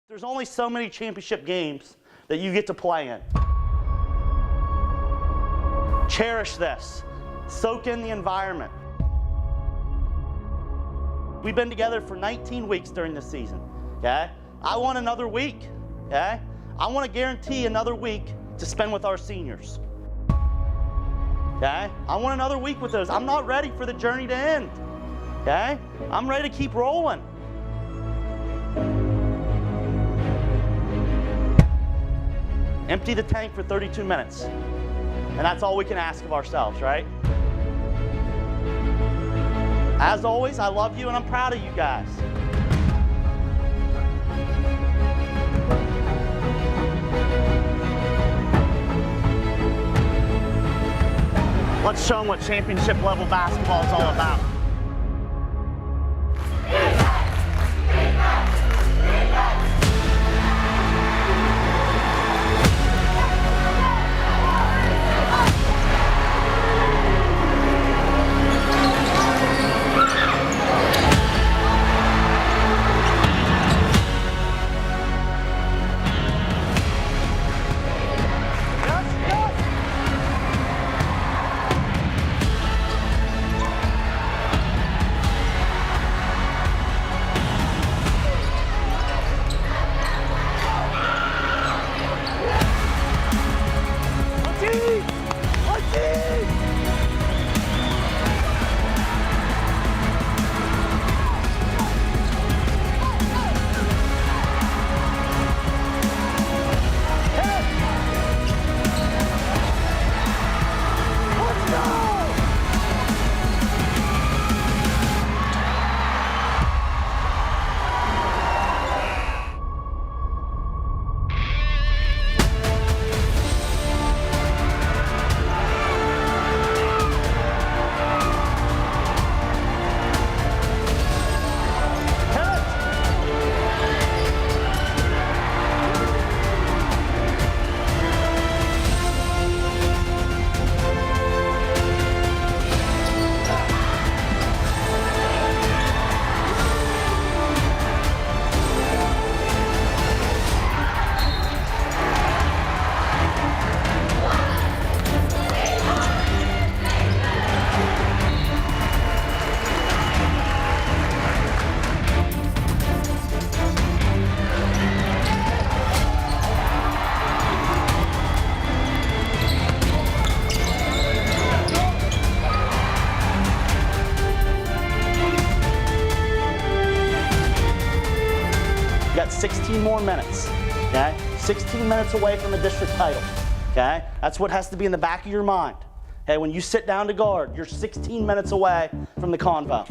There's only so many championship games that you get to play in. Cherish this. Soak in the environment. We've been together for 19 weeks during this season, okay? I want another week, okay? I want to guarantee another week to spend with our seniors, okay? I want another week with those. I'm not ready for the journey to end, okay? I'm ready to keep rolling. Empty the tank for 32 minutes. And that's all we can ask of ourselves, right? As always, I love you and I'm proud of you guys. Let's show them what championship level basketball is all about. You got 16 more minutes, okay? 16 minutes away from the district title, okay? That's what has to be in the back of your mind. Okay, when you sit down to guard, you're 16 minutes away from the Convo.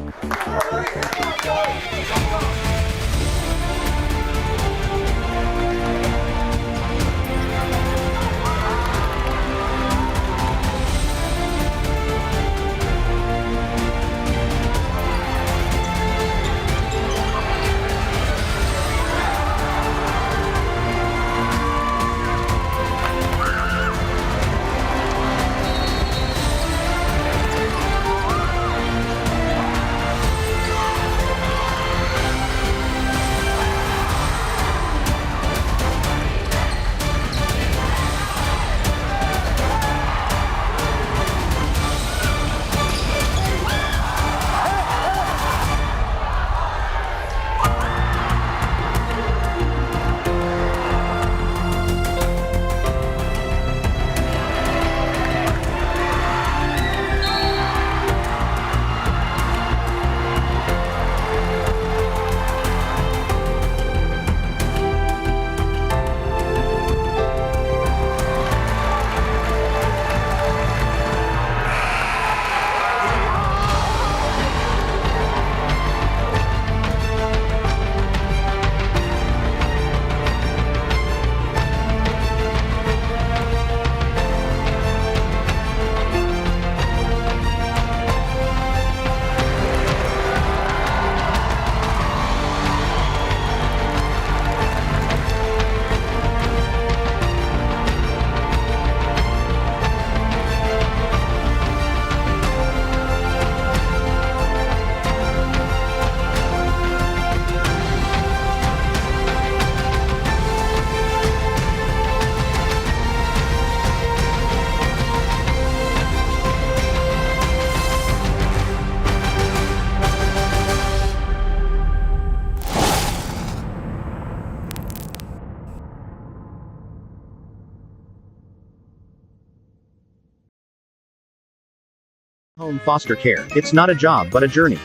Home Foster Care. It's not a job but a journey.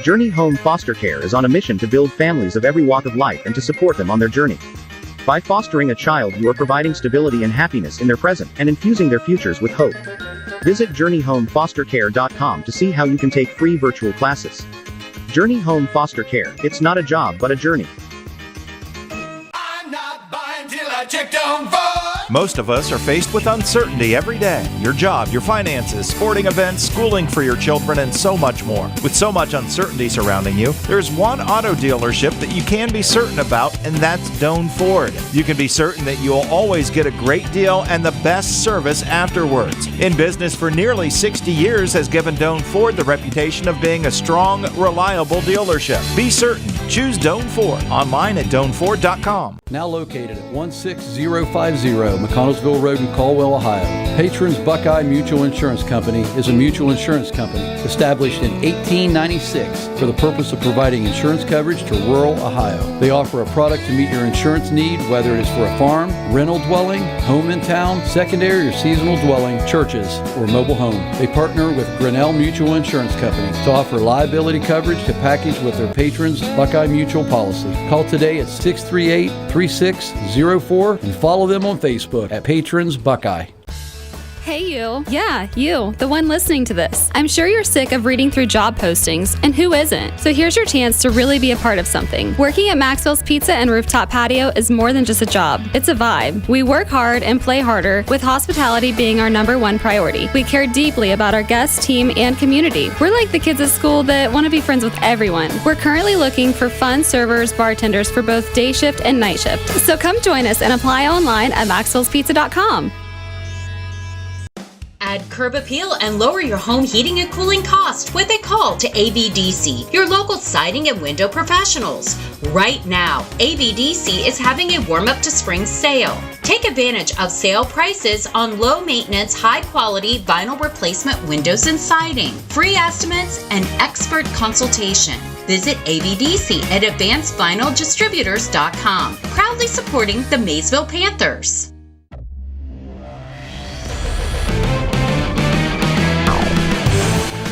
Journey Home Foster Care is on a mission to build families of every walk of life and to support them on their journey. By fostering a child, you are providing stability and happiness in their present and infusing their futures with hope. Visit JourneyHomeFosterCare.com to see how you can take free virtual classes. Journey Home Foster Care. It's not a job but a journey. I'm not buying till I check on void. Most of us are faced with uncertainty every day. Your job, your finances, sporting events, schooling for your children, and so much more. With so much uncertainty surrounding you, there's one auto dealership that you can be certain about, and that's Doan Ford. You can be certain that you'll always get a great deal and the best service afterwards. In business for nearly 60 years has given Doan Ford the reputation of being a strong, reliable dealership. Be certain. Choose Doan Ford. Online at DoanFord.com. Now located at 16050 McConnellsville Road in Caldwell, Ohio. Patrons Buckeye Mutual Insurance Company is a mutual insurance company established in 1896 for the purpose of providing insurance coverage to rural Ohio. They offer a product to meet your insurance need, whether it is for a farm, rental dwelling, home in town, secondary or seasonal dwelling, churches, or mobile home. They partner with Grinnell Mutual Insurance Company to offer liability coverage to package with their patrons Buckeye Mutual policy. Call today at 638-3604 and follow them on Facebook at Patrons Buckeye. Hey you. Yeah, you, the one listening to this. I'm sure you're sick of reading through job postings, and who isn't? So here's your chance to really be a part of something. Working at Maxwell's Pizza and Rooftop Patio is more than just a job. It's a vibe. We work hard and play harder, with hospitality being our #1 priority. We care deeply about our guests, team, and community. We're like the kids at school that want to be friends with everyone. We're currently looking for fun servers, bartenders for both day shift and night shift. So come join us and apply online at maxwellspizza.com. Add curb appeal and lower your home heating and cooling cost with a call to AVDC, your local siding and window professionals. Right now, AVDC is having a warm up to spring sale. Take advantage of sale prices on low maintenance, high quality vinyl replacement windows and siding, free estimates, and expert consultation. Visit AVDC at AdvancedVinylDistributors.com, proudly supporting the Maysville Panthers.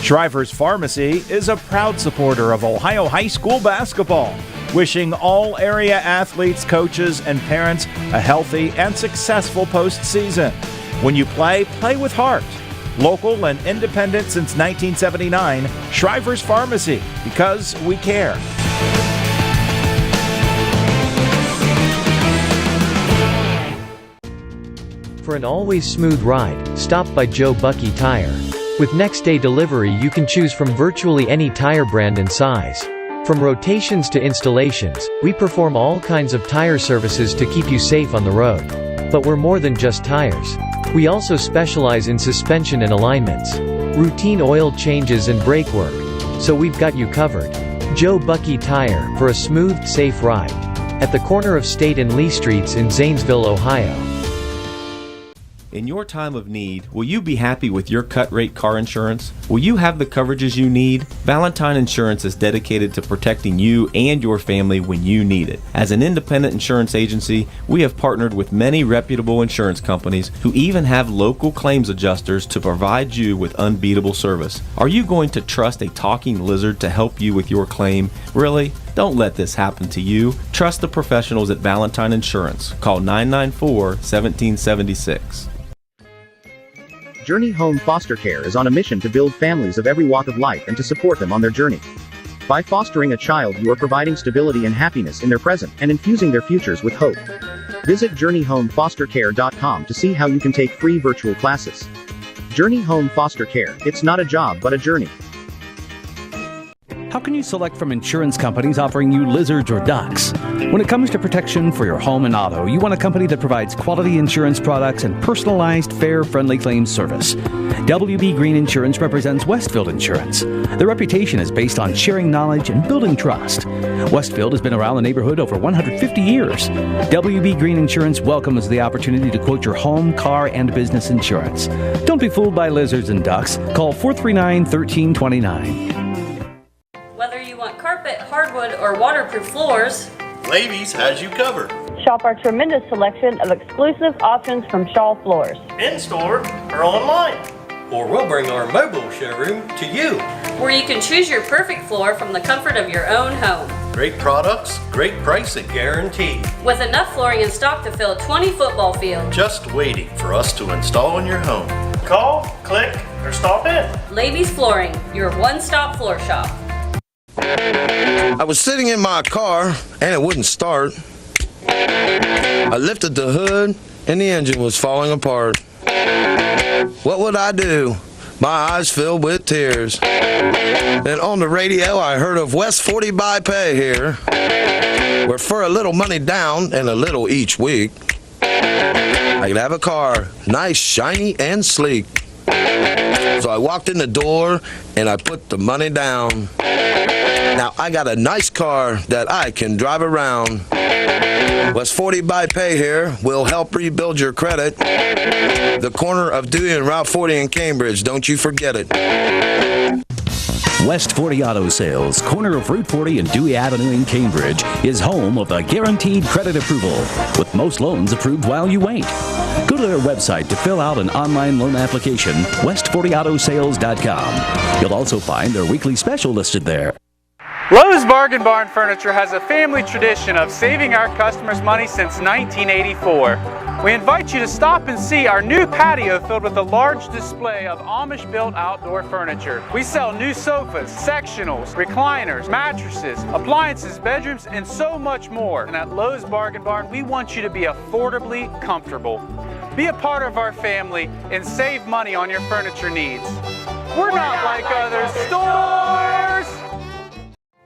Shriver's Pharmacy is a proud supporter of Ohio high school basketball, wishing all area athletes, coaches, and parents a healthy and successful postseason. When you play, play with heart. Local and independent since 1979, Shriver's Pharmacy, because we care. For an always smooth ride, stop by Joe Bucky Tire. With next-day delivery, you can choose from virtually any tire brand and size. From rotations to installations, we perform all kinds of tire services to keep you safe on the road. But we're more than just tires. We also specialize in suspension and alignments, routine oil changes and brake work. So we've got you covered. Joe Bucky Tire, for a smooth, safe ride. At the corner of State and Lee Streets in Zanesville, Ohio. In your time of need, will you be happy with your cut-rate car insurance? Will you have the coverages you need? Valentine Insurance is dedicated to protecting you and your family when you need it. As an independent insurance agency, we have partnered with many reputable insurance companies who even have local claims adjusters to provide you with unbeatable service. Are you going to trust a talking lizard to help you with your claim? Really? Don't let this happen to you. Trust the professionals at Valentine Insurance. Call 994-1776. Journey Home Foster Care is on a mission to build families of every walk of life and to support them on their journey. By fostering a child, you are providing stability and happiness in their present and infusing their futures with hope. Visit JourneyHomeFosterCare.com to see how you can take free virtual classes. Journey Home Foster Care. It's not a job but a journey. How can you select from insurance companies offering you lizards or ducks? When it comes to protection for your home and auto, you want a company that provides quality insurance products and personalized, fair, friendly claims service. WB Green Insurance represents Westfield Insurance. Their reputation is based on sharing knowledge and building trust. Westfield has been around the neighborhood over 150 years. WB Green Insurance welcomes the opportunity to quote your home, car, and business insurance. Don't be fooled by lizards and ducks. Call 439-1329. Whether you want carpet, hardwood, or waterproof floors, Ladies has you covered. Shop our tremendous selection of exclusive options from Shaw Floors. In-store or online. Or we'll bring our mobile showroom to you. Where you can choose your perfect floor from the comfort of your own home. Great products, great pricing guaranteed. With enough flooring in stock to fill 20 football fields. Just waiting for us to install in your home. Call, click, or stop in. Levy's Flooring, your one-stop floor shop. I was sitting in my car and it wouldn't start. I lifted the hood and the engine was falling apart. What would I do? My eyes filled with tears. Then on the radio I heard of West 40 by Pay here, where for a little money down and a little each week, I could have a car, nice, shiny, and sleek. So I walked in the door and I put the money down. Now I got a nice car that I can drive around. West 40 by Pay here will help rebuild your credit. The corner of Dewey and Route 40 in Cambridge, don't you forget it. West 40 Auto Sales, corner of Route 40 and Dewey Avenue in Cambridge, is home of the guaranteed credit approval, with most loans approved while you wait. Go to their website to fill out an online loan application, west40autosales.com. You'll also find their weekly special listed there. Lowe's Bargain Barn Furniture has a family tradition of saving our customers money since 1984. We invite you to stop and see our new patio filled with a large display of Amish-built outdoor furniture. We sell new sofas, sectionals, recliners, mattresses, appliances, bedrooms, and so much more. And at Lowe's Bargain Barn, we want you to be affordably comfortable. Be a part of our family and save money on your furniture needs. We're not like other stores!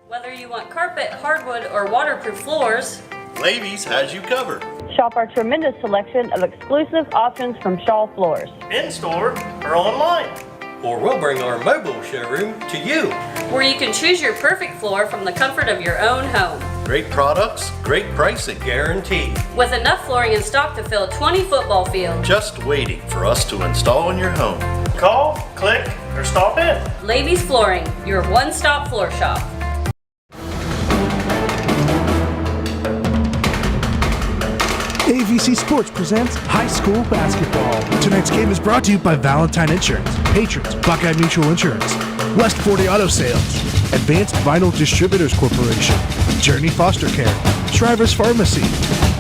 Whether you want carpet, hardwood, or waterproof floors, Levy's has you covered. Shop our tremendous selection of exclusive options from Shaw Floors. In-store or online. Or we'll bring our mobile showroom to you. Where you can choose your perfect floor from the comfort of your own home. Great products, great pricing guaranteed. With enough flooring in stock to fill 20 football fields. Just waiting for us to install in your home. Call, click, or stop in. Levy's Flooring, your one-stop floor shop. AVC Sports presents high school basketball. Tonight's game is brought to you by Valentine Insurance, Patrons, Buckeye Mutual Insurance, West 40 Auto Sales, Advanced Vinyl Distributors Corporation, Journey Foster Care, Shriver's Pharmacy,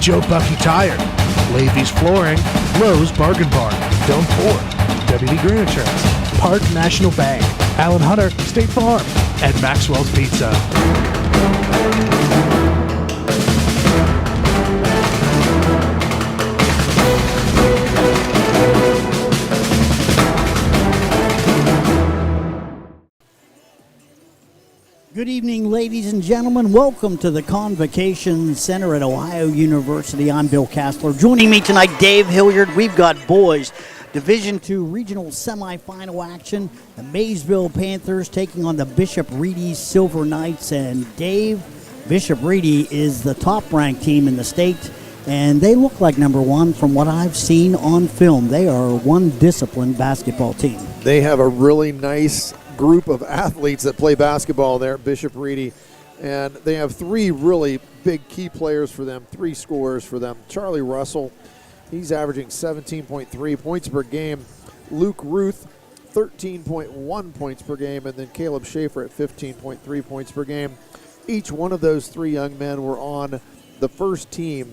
Joe Bucky Tire, Levy's Flooring, Lowe's Bargain Barn, Dome Ford, WD Green Insurance, Park National Bank, Allen Hunter, State Farm, and Maxwell's Pizza. Good evening, ladies and gentlemen. Welcome to the Convocation Center at Ohio University. I'm Bill Castler. Joining me tonight, Dave Hilliard. We've got boys Division II regional semifinal action. The Maysville Panthers taking on the Bishop Reedy Silver Knights. And Dave, Bishop Reedy is the top-ranked team in the state, and they look like number one from what I've seen on film. They are a one-disciplined basketball team. They have a really nice group of athletes that play basketball there at Bishop Reedy, and they have three really big key players for them, three scorers for them. Charlie Russell, he's averaging 17.3 points per game. Luke Ruth, 13.1 points per game, and then Caleb Schaefer at 15.3 points per game. Each one of those three young men were on the first team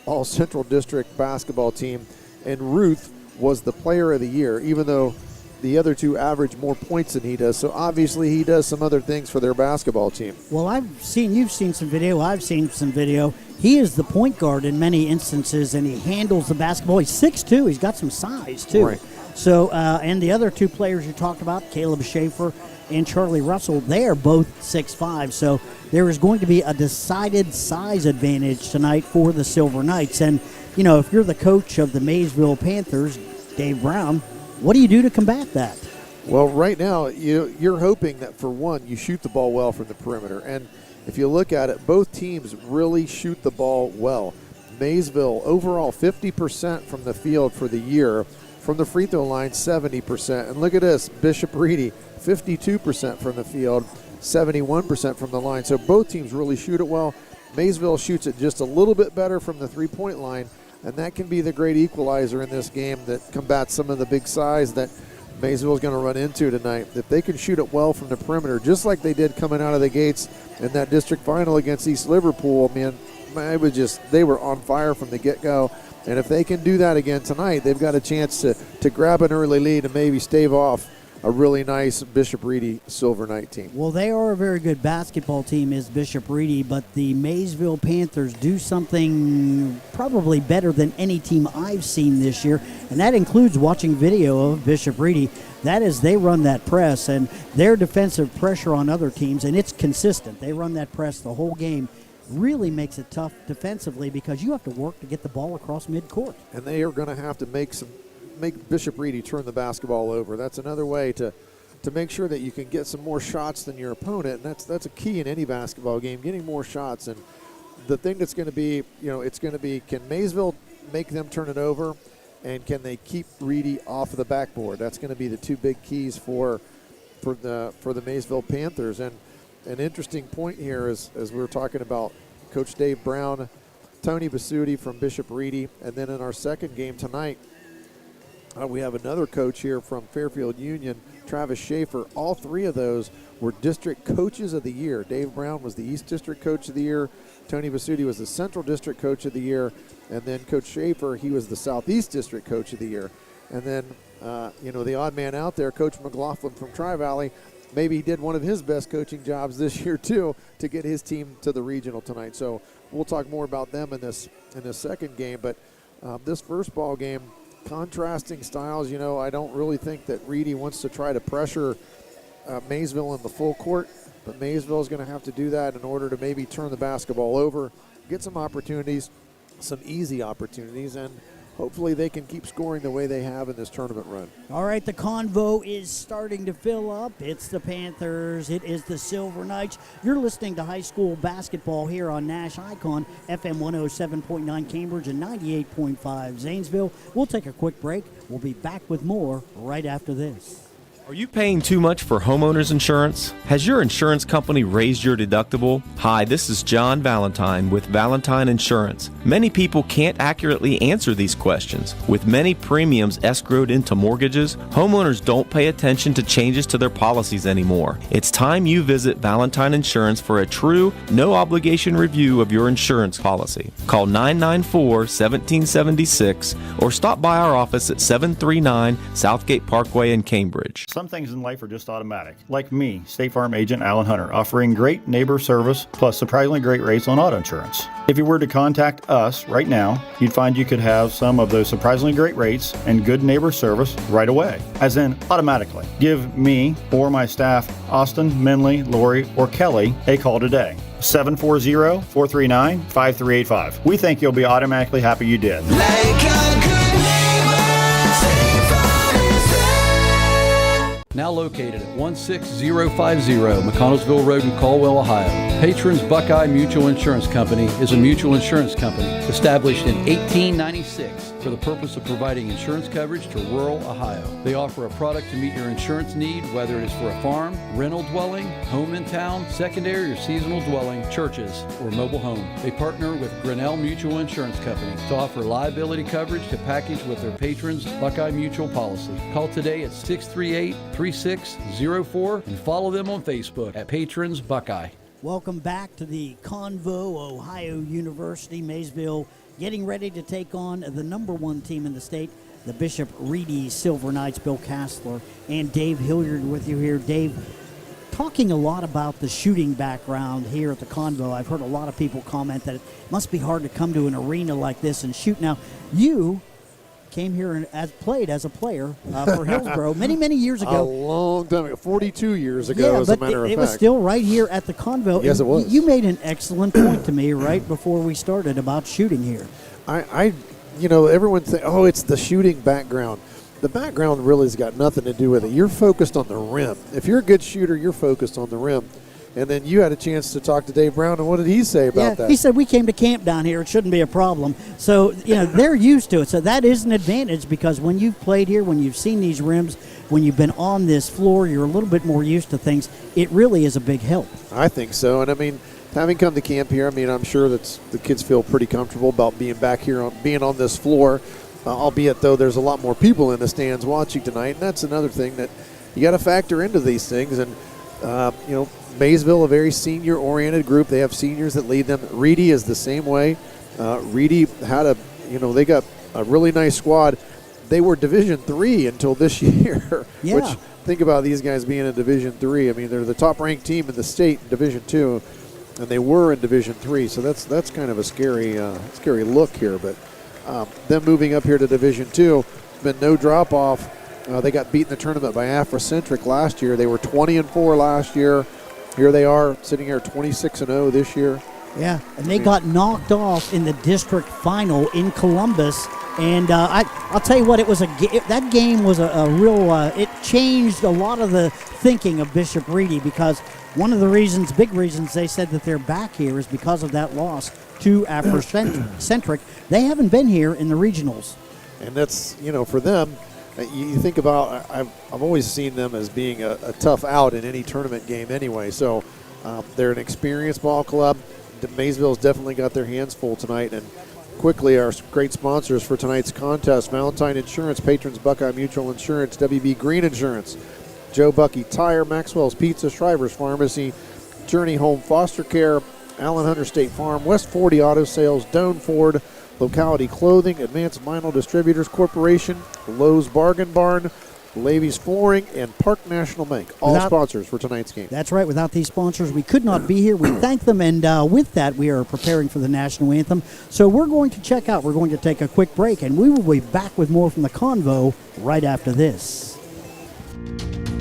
All Central District basketball team, and Ruth was the player of the year, even though the other two average more points than he does. So obviously he does some other things for their basketball team. Well, you've seen some video, I've seen some video. He is the point guard in many instances, and he handles the basketball. He's 6'2", he's got some size too. Right. So, and the other two players you talked about, Caleb Schaefer and Charlie Russell, they are both 6'5". So there is going to be a decided size advantage tonight for the Silver Knights. And, you know, if you're the coach of the Maysville Panthers, Dave Brown, what do you do to combat that? Well, right now, you're hoping that, for one, you shoot the ball well from the perimeter. And if you look at it, both teams really shoot the ball well. Maysville, overall, 50% from the field for the year. From the free throw line, 70%. And look at this, Bishop Reedy, 52% from the field, 71% from the line. So both teams really shoot it well. Maysville shoots it just a little bit better from the three-point line, and that can be the great equalizer in this game that combats some of the big size that Maysville is going to run into tonight. If they can shoot it well from the perimeter, just like they did coming out of the gates in that district final against East Liverpool, man, it was just, they were on fire from the get-go. And if they can do that again tonight, they've got a chance to grab an early lead and maybe stave off a really nice Bishop Ready Silver Knight team. Well, they are a very good basketball team, is Bishop Ready, but the Maysville Panthers do something probably better than any team I've seen this year, and that includes watching video of Bishop Ready. That is, they run that press, and their defensive pressure on other teams, and it's consistent. They run that press the whole game. Really makes it tough defensively because you have to work to get the ball across midcourt. And they are going to have to make Bishop Ready turn the basketball over. That's another way to make sure that you can get some more shots than your opponent, and that's a key in any basketball game, getting more shots. And the thing that's going to be, it's going to be, can Maysville make them turn it over, and can they keep Reedy off of the backboard? That's going to be the two big keys for the Maysville Panthers. And an interesting point here is, as we were talking about Coach Dave Brown, Tony Basutti from Bishop Reedy, and then in our second game tonight, we have another coach here from Fairfield Union, Travis Schaefer. All three of those were district coaches of the year. Dave Brown was the East District Coach of the Year. Tony Basutti was the Central District Coach of the Year. And then Coach Schaefer, he was the Southeast District Coach of the Year. And then, the odd man out there, Coach McLaughlin from Tri-Valley, maybe he did one of his best coaching jobs this year, too, to get his team to the regional tonight. So we'll talk more about them in this second game. But this first ball game, contrasting styles. I don't really think that Reedy wants to try to pressure Maysville in the full court, but Maysville is going to have to do that in order to maybe turn the basketball over, get some opportunities, some easy opportunities, and hopefully they can keep scoring the way they have in this tournament run. All right, the convo is starting to fill up. It's the Panthers. It is the Silver Knights. You're listening to high school basketball here on NASH Icon, FM 107.9 Cambridge and 98.5 Zanesville. We'll take a quick break. We'll be back with more right after this. Are you paying too much for homeowners insurance? Has your insurance company raised your deductible? Hi, this is John Valentine with Valentine Insurance. Many people can't accurately answer these questions. With many premiums escrowed into mortgages, homeowners don't pay attention to changes to their policies anymore. It's time you visit Valentine Insurance for a true, no-obligation review of your insurance policy. Call 994-1776 or stop by our office at 739 Southgate Parkway in Cambridge. Some things in life are just automatic. Like me, State Farm agent Alan Hunter, offering great neighbor service plus surprisingly great rates on auto insurance. If you were to contact us right now, you'd find you could have some of those surprisingly great rates and good neighbor service right away, as in automatically. Give me or my staff, Austin, Minley, Lori, or Kelly, a call today. 740-439-5385. We think you'll be automatically happy you did. Now located at 16050 McConnellsville Road in Caldwell, Ohio. Patrons Buckeye Mutual Insurance Company is a mutual insurance company established in 1896 for the purpose of providing insurance coverage to rural Ohio. They offer a product to meet your insurance need, whether it is for a farm, rental dwelling, home in town, secondary or seasonal dwelling, churches, or mobile home. They partner with Grinnell Mutual Insurance Company to offer liability coverage to package with their patrons Buckeye Mutual policy. Call today at 638-3604 and follow them on Facebook at Patrons Buckeye. Welcome back to the Convo, Ohio University, Maysville, getting ready to take on the number one team in the state, the Bishop Reedy Silver Knights. Bill Castler and Dave Hilliard with you here. Dave, talking a lot about the shooting background here at the Convo. I've heard a lot of people comment that it must be hard to come to an arena like this and shoot. Now, you came here and played as a player for Hillsborough many years ago. A long time ago, 42 years ago, as a matter of fact. It was still right here at the Convo. Yes, it was. You made an excellent point to me right before we started about shooting here. Everyone thinks, oh, it's the shooting background. The background really has got nothing to do with it. You're focused on the rim. If you're a good shooter, you're focused on the rim. And then you had a chance to talk to Dave Brown, and what did he say about that? He said, we came to camp down here. It shouldn't be a problem. So, they're used to it. So that is an advantage because when you've played here, when you've seen these rims, when you've been on this floor, you're a little bit more used to things. It really is a big help. I think so. And, having come to camp here, I mean, I'm sure that the kids feel pretty comfortable about being back here, being on this floor, albeit though there's a lot more people in the stands watching tonight, and that's another thing that you got to factor into these things. And, Maysville, a very senior-oriented group. They have seniors that lead them. Reedy is the same way. Reedy had they got a really nice squad. They were Division III until this year, Yeah. which think about these guys being in Division III. I mean, they're the top-ranked team in the state in Division II, and they were in Division III. So that's kind of a scary look here. But them moving up here to Division II, been no drop-off. They got beat in the tournament by Afrocentric last year. They were 20-4 last year. Here they are sitting here 26-0 this year. Yeah, and they got knocked off in the district final in Columbus. And I'll tell you what, that game was a real, it changed a lot of the thinking of Bishop Reedy, because one of the big reasons they said that they're back here is because of that loss to Afrocentric. They haven't been here in the regionals. And that's, for them, you think about, I've always seen them as being a tough out in any tournament game anyway. So they're an experienced ball club. Maysville's definitely got their hands full tonight. And quickly, our great sponsors for tonight's contest: Valentine Insurance, Patrons Buckeye Mutual Insurance, WB Green Insurance, Joe Bucky Tire, Maxwell's Pizza, Shriver's Pharmacy, Journey Home Foster Care, Allen Hunter State Farm, West 40 Auto Sales, Doane Ford, Locality Clothing, Advanced Vinyl Distributors Corporation, Lowe's Bargain Barn, Levy's Flooring, and Park National Bank. All sponsors for tonight's game. That's right. Without these sponsors, we could not be here. We thank them, and with that, we are preparing for the national anthem. So we're going to check out. We're going to take a quick break, and we will be back with more from the Convo right after this.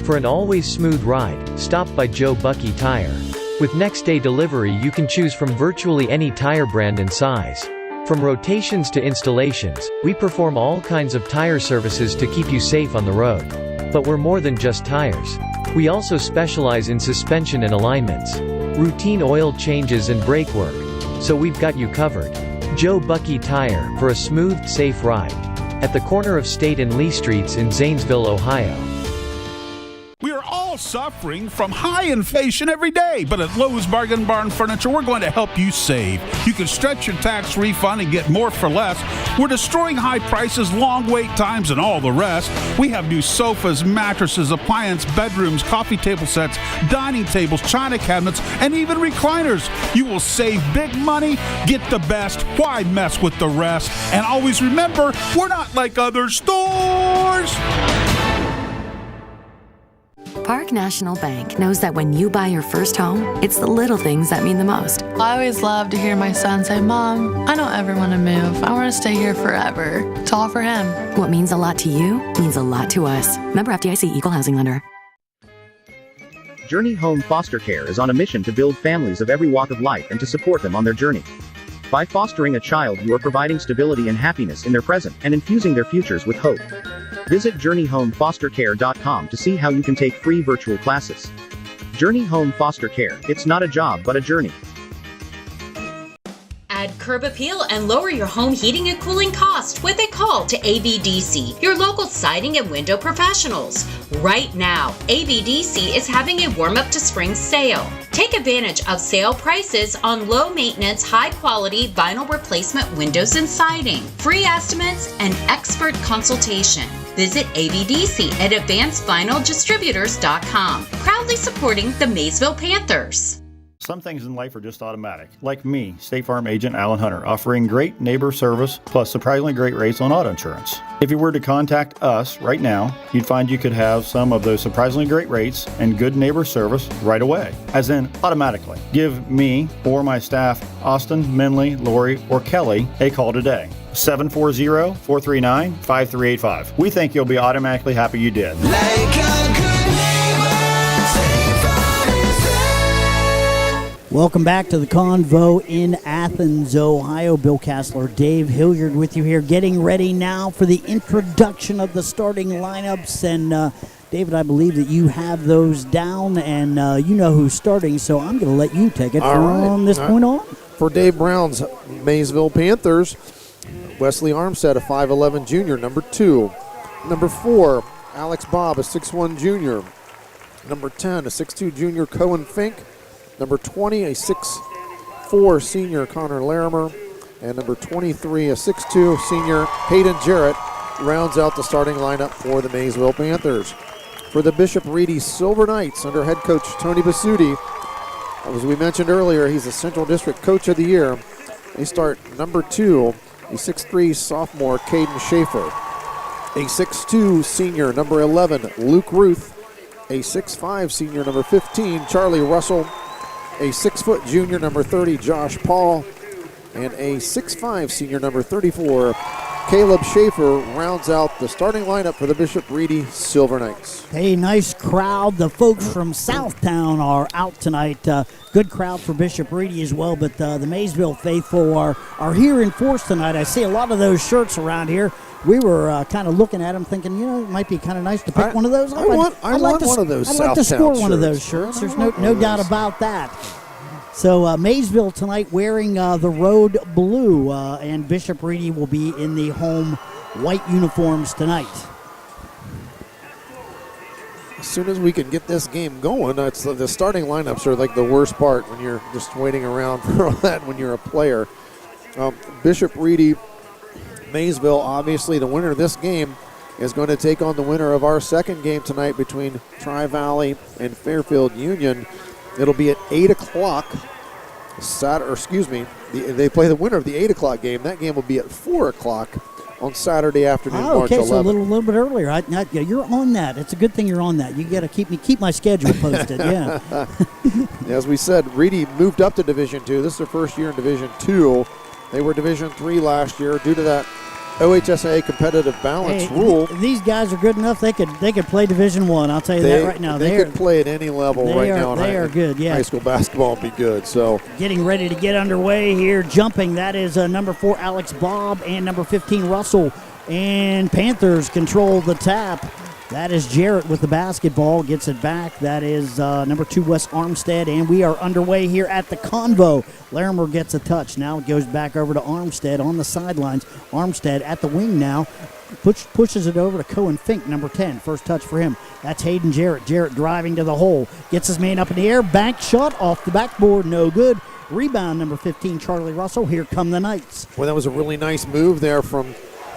For an always smooth ride, stop by Joe Bucky Tire. With next day delivery, you can choose from virtually any tire brand and size. From rotations to installations, we perform all kinds of tire services to keep you safe on the road. But we're more than just tires. We also specialize in suspension and alignments, routine oil changes and brake work. So we've got you covered. Joe Bucky Tire, for a smooth, safe ride. At the corner of State and Lee Streets in Zanesville, Ohio. We are all suffering from high inflation every day, but at Lowe's Bargain Barn Furniture, we're going to help you save. You can stretch your tax refund and get more for less. We're destroying high prices, long wait times, and all the rest. We have new sofas, mattresses, appliance, bedrooms, coffee table sets, dining tables, china cabinets, and even recliners. You will save big money, get the best, why mess with the rest? And always remember, we're not like other stores. Park National Bank knows that when you buy your first home, it's the little things that mean the most. I always love to hear my son say, "Mom, I don't ever want to move. I want to stay here forever." It's all for him. What means a lot to you means a lot to us. Member FDIC, Equal Housing Lender. Journey Home Foster Care is on a mission to build families of every walk of life and to support them on their journey. By fostering a child, you are providing stability and happiness in their present and infusing their futures with hope. Visit JourneyHomeFosterCare.com to see how you can take free virtual classes. Journey Home Foster Care, it's not a job but a journey. Add curb appeal and lower your home heating and cooling cost with a call to AVDC, your local siding and window professionals. Right now, AVDC is having a warm-up to spring sale. Take advantage of sale prices on low-maintenance, high-quality vinyl replacement windows and siding, free estimates, and expert consultation. Visit AVDC at AdvancedVinylDistributors.com, proudly supporting the Maysville Panthers. Some things in life are just automatic. Like me, State Farm Agent Alan Hunter, offering great neighbor service plus surprisingly great rates on auto insurance. If you were to contact us right now, you'd find you could have some of those surprisingly great rates and good neighbor service right away, as in automatically. Give me or my staff, Austin, Minley, Lori, or Kelly, a call today. 740-439-5385. We think you'll be automatically happy you did. Welcome back to the Convo in Athens, Ohio. Bill Kassler, Dave Hilliard with you here, getting ready now for the introduction of the starting lineups. And David, I believe that you have those down, and you know who's starting, so I'm going to let you take it from this point on. For Dave Brown's Maysville Panthers, Wesley Armstead, a 5'11 junior, number 2. Number 4, Alex Bobb, a 6'1 junior. Number 10, a 6'2 junior, Cohen Fink. Number 20, a 6'3 4 senior Connor Larimer, and number 23, a 6'2 senior Hayden Jarrett, rounds out the starting lineup for the Maysville Panthers. For the Bishop Ready Silver Knights under head coach Tony Basutti, as we mentioned earlier, he's the Central District Coach of the Year. They start number 2, a 6'3 sophomore Caden Schaefer, a 6'2 senior number 11 Luke Ruth, a 6'5 senior number 15 Charlie Russell, a 6' junior number 30 Josh Paul, and a 6'5 senior number 34 Caleb Schaefer rounds out the starting lineup for the Bishop Ready Silver Knights. Hey, nice crowd. The folks from Southtown are out tonight. Good crowd for Bishop Ready as well, but the Maysville faithful are here in force tonight. I see a lot of those shirts around here. We were kind of looking at them thinking, it might be kind of nice to pick one of those up. I want one of those I'd like to Southtown score one of shirts. those shirts. There's no doubt about that. So Maysville tonight wearing the road blue, and Bishop Ready will be in the home white uniforms tonight. As soon as we can get this game going, the starting lineups are like the worst part when you're just waiting around for all that when you're a player. Bishop Ready, Maysville, obviously the winner of this game is going to take on the winner of our second game tonight between Tri-Valley and Fairfield Union. It'll be at 8 o'clock. They play the winner of the 8 o'clock game. That game will be at 4 o'clock on Saturday afternoon, March 11th. So a little bit earlier. You're on that. It's a good thing you're on that. You got to keep my schedule posted. Yeah. As we said, Reedy moved up to Division II. This is their first year in Division II. They were Division III last year due to that OHSA competitive balance rule. These guys are good enough. They could play Division I. I'll tell you that right now. They could play at any level right now. They are good. Yeah. High school basketball will be good. So getting ready to get underway here. Jumping. That is number 4 Alex Bobb and number 15 Russell. And Panthers control the tap. That is Jarrett with the basketball, gets it back. That is number 2, Wes Armstead, and we are underway here at the Convo. Larimer gets a touch. Now it goes back over to Armstead on the sidelines. Armstead at the wing now. Pushes it over to Cohen Fink, number 10. First touch for him. That's Hayden Jarrett. Jarrett driving to the hole. Gets his man up in the air. Bank shot off the backboard. No good. Rebound, number 15, Charlie Russell. Here come the Knights. Well, that was a really nice move there from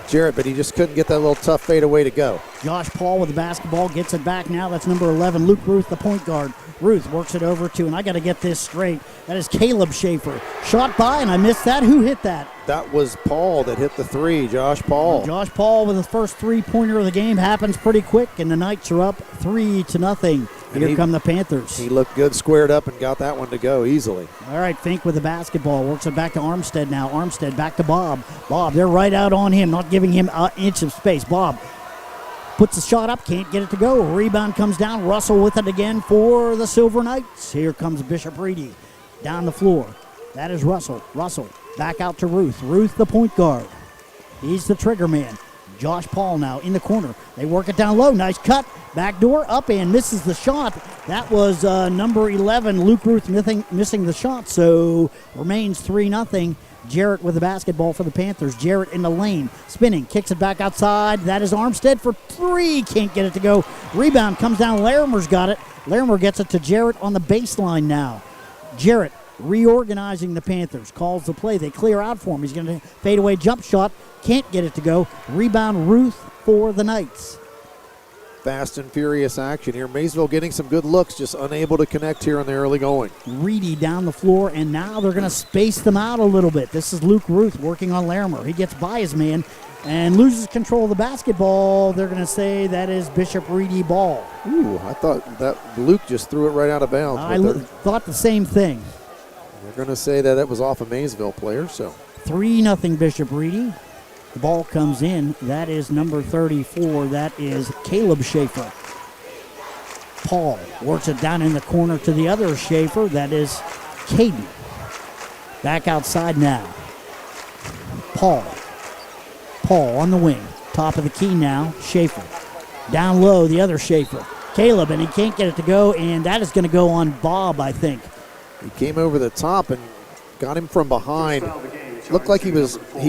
Jarrett, but he just couldn't get that little tough fadeaway to go. Josh Paul with the basketball, gets it back now. That's number 11, Luke Ruth, the point guard. Ruth works it over to, and I got to get this straight, that is Caleb Schaefer. Shot by, and I missed that. Who hit that? That was Paul that hit the three, Josh Paul. Josh Paul with the first three-pointer of the game. Happens pretty quick, and the Knights are up 3-0. Here come the Panthers. He looked good, squared up, and got that one to go easily. All right, Fink with the basketball. Works it back to Armstead now. Armstead back to Bob. Bob, they're right out on him, not giving him an inch of space. Bob puts the shot up, can't get it to go. Rebound comes down. Russell with it again for the Silver Knights. Here comes Bishop Reedy down the floor. That is Russell. Russell back out to Ruth. Ruth, the point guard. He's the trigger man. Josh Paul now in the corner. They work it down low. Nice cut. Backdoor up and misses the shot. That was number 11, Luke Ruth, missing the shot. So remains 3-0. Jarrett with the basketball for the Panthers. Jarrett in the lane. Spinning. Kicks it back outside. That is Armstead for three. Can't get it to go. Rebound comes down. Larimer's got it. Larimer gets it to Jarrett on the baseline now. Jarrett reorganizing the Panthers. Calls the play. They clear out for him. He's going to fade away jump shot. Can't get it to go. Rebound Ruth for the Knights. Fast and furious action here. Maysville getting some good looks, just unable to connect here in the early going. Reedy down the floor, and now they're going to space them out a little bit. This is Luke Ruth working on Larimer. He gets by his man and loses control of the basketball. They're going to say that is Bishop Reedy ball. Ooh, I thought that Luke just threw it right out of bounds. I thought the same thing. They're going to say that it was off a Maysville player. So 3-0 Bishop Reedy. The ball comes in. That is number 34. That is Caleb Schaefer. Paul works it down in the corner to the other Schaefer. That is Caden. Back outside now. Paul on the wing. Top of the key now. Schaefer. Down low, the other Schaefer. Caleb, and he can't get it to go, and that is going to go on Bob, I think. He came over the top and got him from behind. Looked like he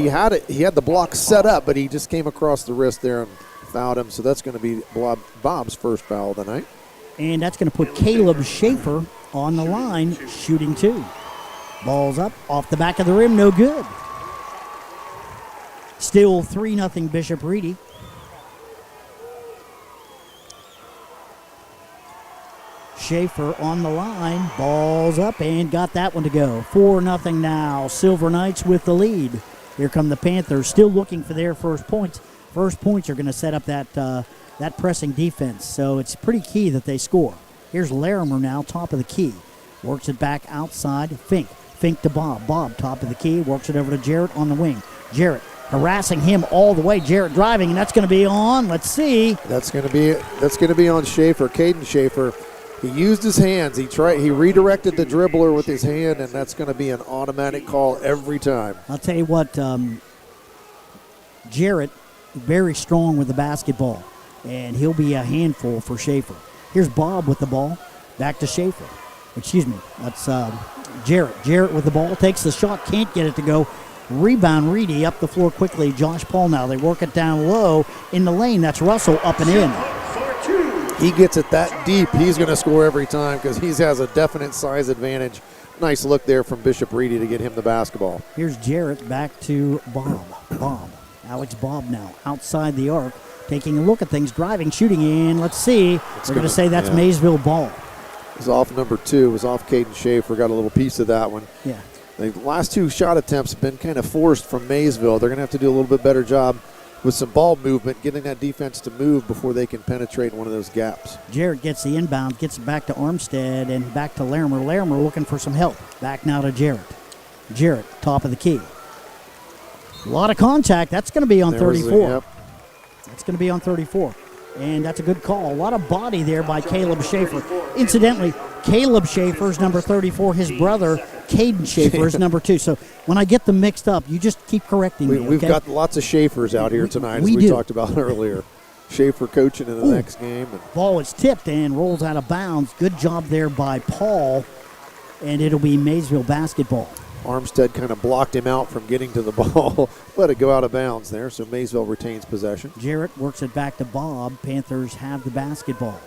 had the block set up, but he just came across the wrist there and fouled him. So that's going to be Bob's first foul of the night. And that's going to put Caleb Schaefer on the line, shooting two. Ball's up, off the back of the rim, no good. Still 3-0 Bishop Reedy. Schaefer on the line, ball's up and got that one to go. 4-0 now, Silver Knights with the lead. Here come the Panthers, still looking for their first points. First points are going to set up that pressing defense, so it's pretty key that they score. Here's Larimer now, top of the key. Works it back outside, Fink to Bob. Bob, top of the key, works it over to Jarrett on the wing. Jarrett harassing him all the way. Jarrett driving, and that's going to be on. Let's see. That's going to be on Schaefer, Caden Schaefer. He used his hands. He redirected the dribbler with his hand, and that's going to be an automatic call every time. I'll tell you what, Jarrett, very strong with the basketball, and he'll be a handful for Schaefer. Here's Bob with the ball. Back to Schaefer. Excuse me. That's Jarrett. Jarrett with the ball. Takes the shot. Can't get it to go. Rebound, Reedy up the floor quickly. Josh Paul now. They work it down low in the lane. That's Russell up and in. He gets it that deep, he's going to score every time because he has a definite size advantage. Nice look there from Bishop Reedy to get him the basketball. Here's Jarrett back to Bob. Alex Bob now outside the arc, taking a look at things, driving, shooting in. Let's see. We're going to say that's Maysville ball. It was off number 2. It was off Caden Schaefer. Got a little piece of that one. Yeah. The last 2 shot attempts have been kind of forced from Maysville. They're going to have to do a little bit better job with some ball movement, getting that defense to move before they can penetrate one of those gaps. Jarrett gets the inbound, gets it back to Armstead and back to Larimer. Larimer looking for some help. Back now to Jarrett. Jarrett, top of the key. A lot of contact. That's going to be on 34. That's going to be on 34. And that's a good call. A lot of body there by Caleb Schaefer. Incidentally, Caleb Schaefer is number 34. His brother, Caden Schaefer, is number 2. So when I get them mixed up, you just keep correcting me. We've got lots of Schaefers out here tonight, as we talked about earlier. Schaefer coaching in the next game. Ball is tipped and rolls out of bounds. Good job there by Paul. And it'll be Maysville basketball. Armstead kind of blocked him out from getting to the ball. Let it go out of bounds there, so Maysville retains possession. Jarrett works it back to Bob. Panthers have the basketball.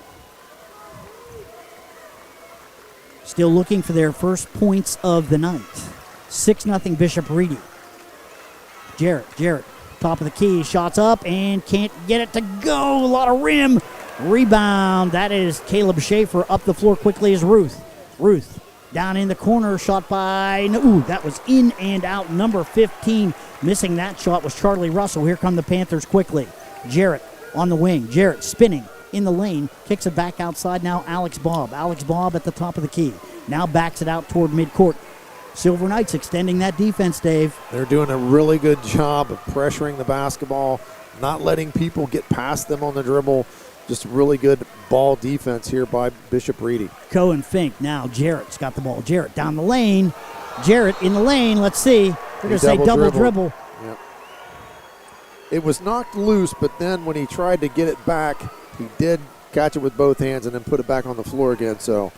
Still looking for their first points of the night. 6-0 Bishop Reedy. Jarrett, top of the key, shots up and can't get it to go. A lot of rim. Rebound. That is Caleb Schaefer. Up the floor quickly is Ruth. Down in the corner, shot by, that was in and out. Number 15, missing that shot was Charlie Russell. Here come the Panthers quickly. Jarrett on the wing. Jarrett spinning in the lane, kicks it back outside now. Alex Bob at the top of the key. Now backs it out toward midcourt. Silver Knights extending that defense, Dave. They're doing a really good job of pressuring the basketball, not letting people get past them on the dribble. Just really good ball defense here by Bishop Reedy. Cohen Fink. Now Jarrett's got the ball. Jarrett down the lane. Jarrett in the lane. Let's see. We're going to say double dribble. Yep. It was knocked loose, but then when he tried to get it back, he did catch it with both hands and then put it back on the floor again. So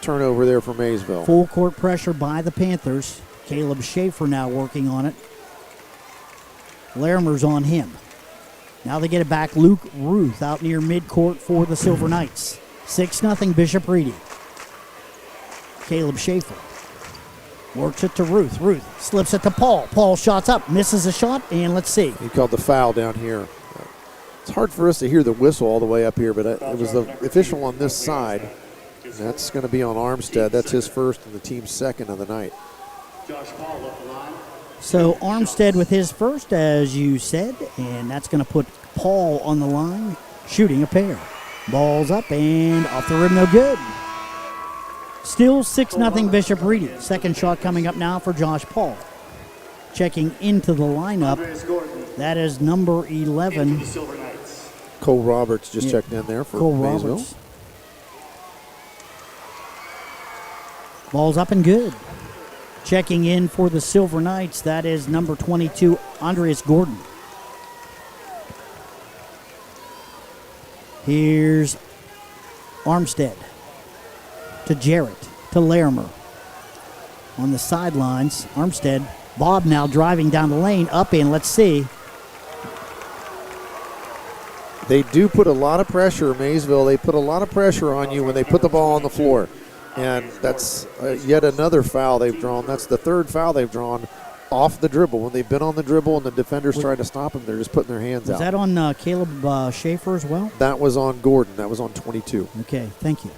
turnover there for Maysville. Full court pressure by the Panthers. Caleb Schaefer now working on it. Larimer's on him. Now they get it back. Luke Ruth out near midcourt for the Silver Knights. 6-0 Bishop Reedy. Caleb Schaefer works it to Ruth. Ruth slips it to Paul. Paul shots up, misses a shot, and let's see. He called the foul down here. It's hard for us to hear the whistle all the way up here, but it was the official on this side. That's going to be on Armstead. That's his first and the team's second of the night. So Armstead with his first, as you said, and that's going to put Paul on the line, shooting a pair. Ball's up and off the rim, no good. Still 6-0 Bishop Reedy. Second shot coming up now for Josh Paul. Checking into the lineup, that is number 11. Cole Roberts just checked in there for Cole Maysville. Roberts. Ball's up and good. Checking in for the Silver Knights, that is number 22, Andreas Gordon. Here's Armstead to Jarrett, to Larimer. On the sidelines, Armstead. Bob now driving down the lane, up in, let's see. They do put a lot of pressure, Maysville. They put a lot of pressure on you when they put the ball on the floor. And that's yet another foul they've drawn. That's the third foul they've drawn off the dribble. When they've been on the dribble and the defenders trying to stop them, they're just putting their hands out. Was that on Caleb Schaefer as well? That was on Gordon. That was on 22. Okay, thank you.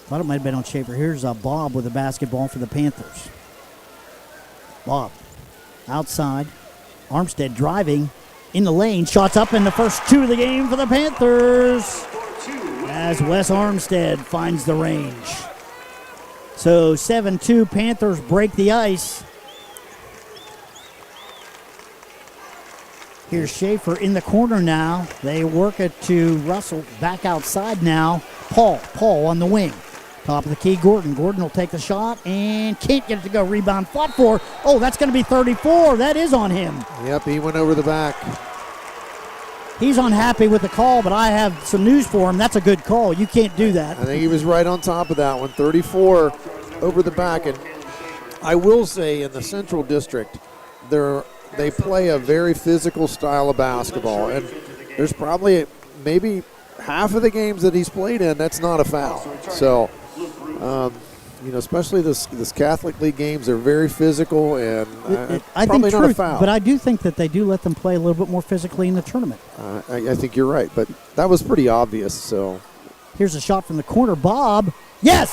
Thought it might have been on Schaefer. Here's Bob with the basketball for the Panthers. Bob outside. Armstead driving in the lane. Shots up in the first 2 of the game for the Panthers as Wes Armstead finds the range. So 7-2, Panthers break the ice. Here's Schaefer in the corner now. They work it to Russell. Back outside now. Paul on the wing. Top of the key, Gordon. Gordon will take the shot and can't get it to go. Rebound fought for. Oh, that's going to be 34. That is on him. Yep, he went over the back. He's unhappy with the call, but I have some news for him. That's a good call. You can't do that. I think he was right on top of that one. 34 over the back. And I will say in the Central District, they play a very physical style of basketball. And there's probably maybe half of the games that he's played in, that's not a foul. So, especially this Catholic League games, they're very physical and I probably think not a foul. But I do think that they do let them play a little bit more physically in the tournament. I think you're right, but that was pretty obvious. So here's a shot from the corner. Bob. Yes!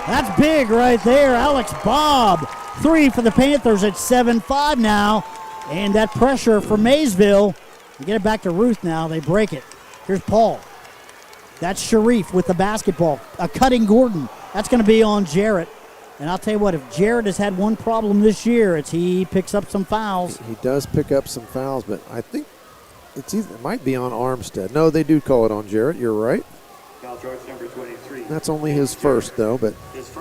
That's big right there. Alex Bob. 3 for the Panthers at 7-5 now. And that pressure for Maysville. You get it back to Ruth now. They break it. Here's Paul. That's Sharif with the basketball. Cutting Gordon. That's going to be on Jarrett. And I'll tell you what, if Jarrett has had one problem this year, it's he picks up some fouls. He does pick up some fouls, but I think it might be on Armstead. No, they do call it on Jarrett. You're right. Foul charge number 23. That's only his first, though, but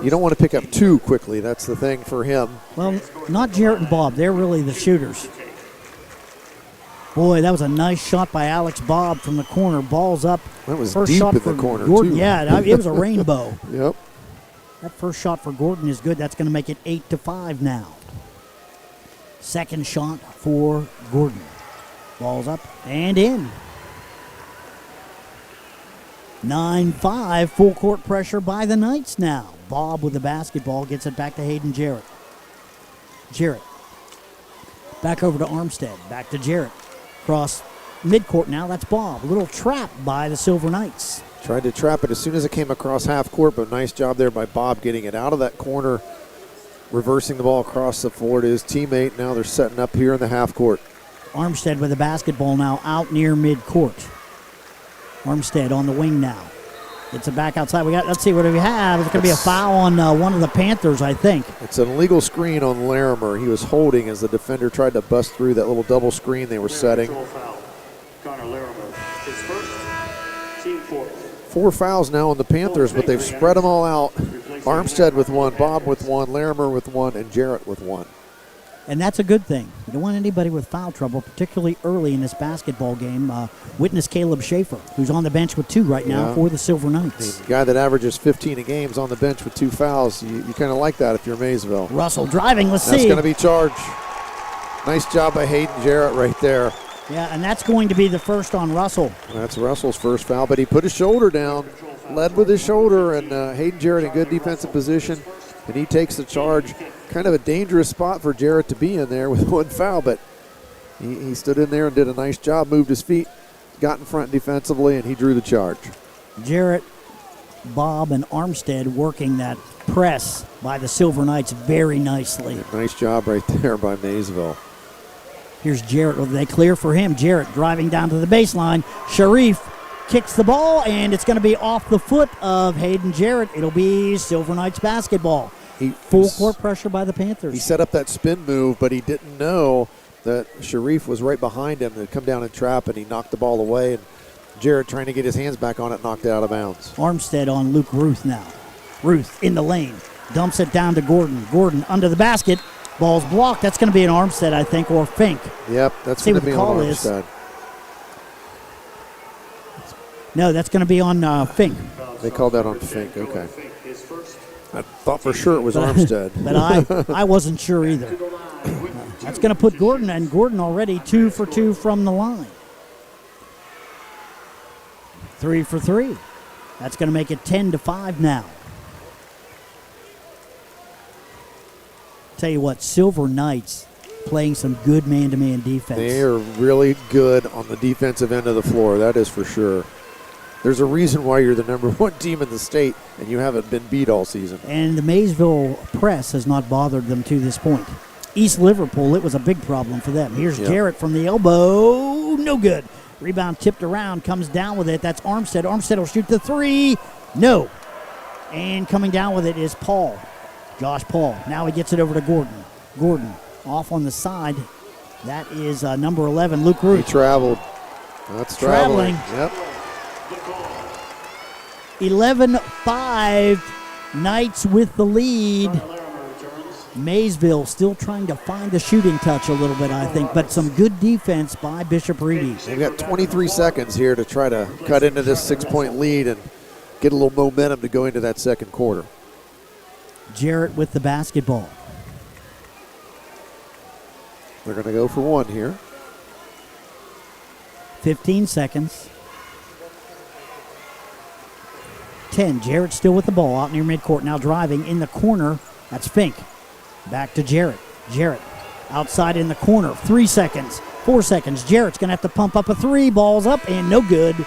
you don't want to pick up 2 quickly. That's the thing for him. Well, not Jarrett and Bob. They're really the shooters. Boy, that was a nice shot by Alex Bob from the corner. Ball's up. That was first deep shot in for the corner, Gordon. too. Yeah, it was a rainbow. Yep. That first shot for Gordon is good. That's going to make it 8-5 now. Second shot for Gordon. Ball's up and in. 9-5, full court pressure by the Knights now. Bob with the basketball gets it back to Hayden Jarrett. Jarrett. Back over to Armstead. Back to Jarrett. Cross midcourt now. That's Bob. A little trap by the Silver Knights. Tried to trap it as soon as it came across half court, but nice job there by Bob getting it out of that corner, reversing the ball across the floor to his teammate. Now they're setting up here in the half court. Armstead with the basketball now out near midcourt. Armstead on the wing now. It's a back outside. Let's see, what do we have? It's going to be a foul on one of the Panthers, I think. It's an illegal screen on Larimer. He was holding as the defender tried to bust through that little double screen they were setting. Connor Larimer, his first, team fourth. 4 fouls now on the Panthers, but they've spread them all out. Armstead with 1, Bob with 1, Larimer with 1, and Jarrett with 1. And that's a good thing. You don't want anybody with foul trouble, particularly early in this basketball game. Witness Caleb Schaefer, who's on the bench with 2 right now for the Silver Knights. The guy that averages 15 a game is on the bench with 2 fouls. You kind of like that if you're Maysville. Russell driving, let's see. That's going to be charged. Nice job by Hayden Jarrett right there. Yeah, and that's going to be the first on Russell. That's Russell's first foul, but he put his shoulder down, led with his shoulder, and Hayden Jarrett in good defensive position, and he takes the charge. Kind of a dangerous spot for Jarrett to be in there with 1 foul, but he stood in there and did a nice job, moved his feet, got in front defensively, and he drew the charge. Jarrett, Bob, and Armstead working that press by the Silver Knights very nicely. Nice job right there by Maysville. Here's Jarrett. They clear for him. Jarrett driving down to the baseline. Sharif kicks the ball, and it's going to be off the foot of Hayden Jarrett. It'll be Silver Knights basketball. Full court pressure by the Panthers. He set up that spin move, but he didn't know that Sharif was right behind him and come down and trap, and he knocked the ball away. And Jarrett, trying to get his hands back on it, knocked it out of bounds. Armstead on Luke Ruth now. Ruth in the lane. Dumps it down to Gordon. Gordon under the basket. Ball's blocked. That's going to be an Armstead, I think, or Fink. Yep, that's going to be on Armstead. No, that's going to be on Fink. They called that on Fink, okay. I thought for sure it was Armstead. But I wasn't sure either. That's going to put Gordon, and Gordon already 2 for 2 from the line. 3 for 3. That's going to make it 10-5 now. Tell you what, Silver Knights playing some good man-to-man defense. They are really good on the defensive end of the floor, that is for sure. There's a reason why you're the #1 team in the state and you haven't been beat all season. And the Maysville press has not bothered them to this point. East Liverpool, it was a big problem for them. Here's Jarrett from the elbow. No good. Rebound tipped around, comes down with it. That's Armstead. Armstead will shoot the three. No. And coming down with it is Paul. Josh Paul. Now he gets it over to Gordon. Gordon off on the side. That is number 11, Luke Ruth. He traveled. That's traveling. Yep. 11-5. Knights with the lead. Maysville still trying to find the shooting touch a little bit, I think, but some good defense by Bishop Reedy. They've got 23 seconds here to try to cut into this 6-point lead and get a little momentum to go into that second quarter. Jarrett with the basketball. They're going to go for one here. 15 seconds. 10. Jarrett still with the ball out near midcourt. Now driving in the corner. That's Fink. Back to Jarrett. Jarrett outside in the corner. 3 seconds. 4 seconds. Jarrett's going to have to pump up a three. Ball's up and no good.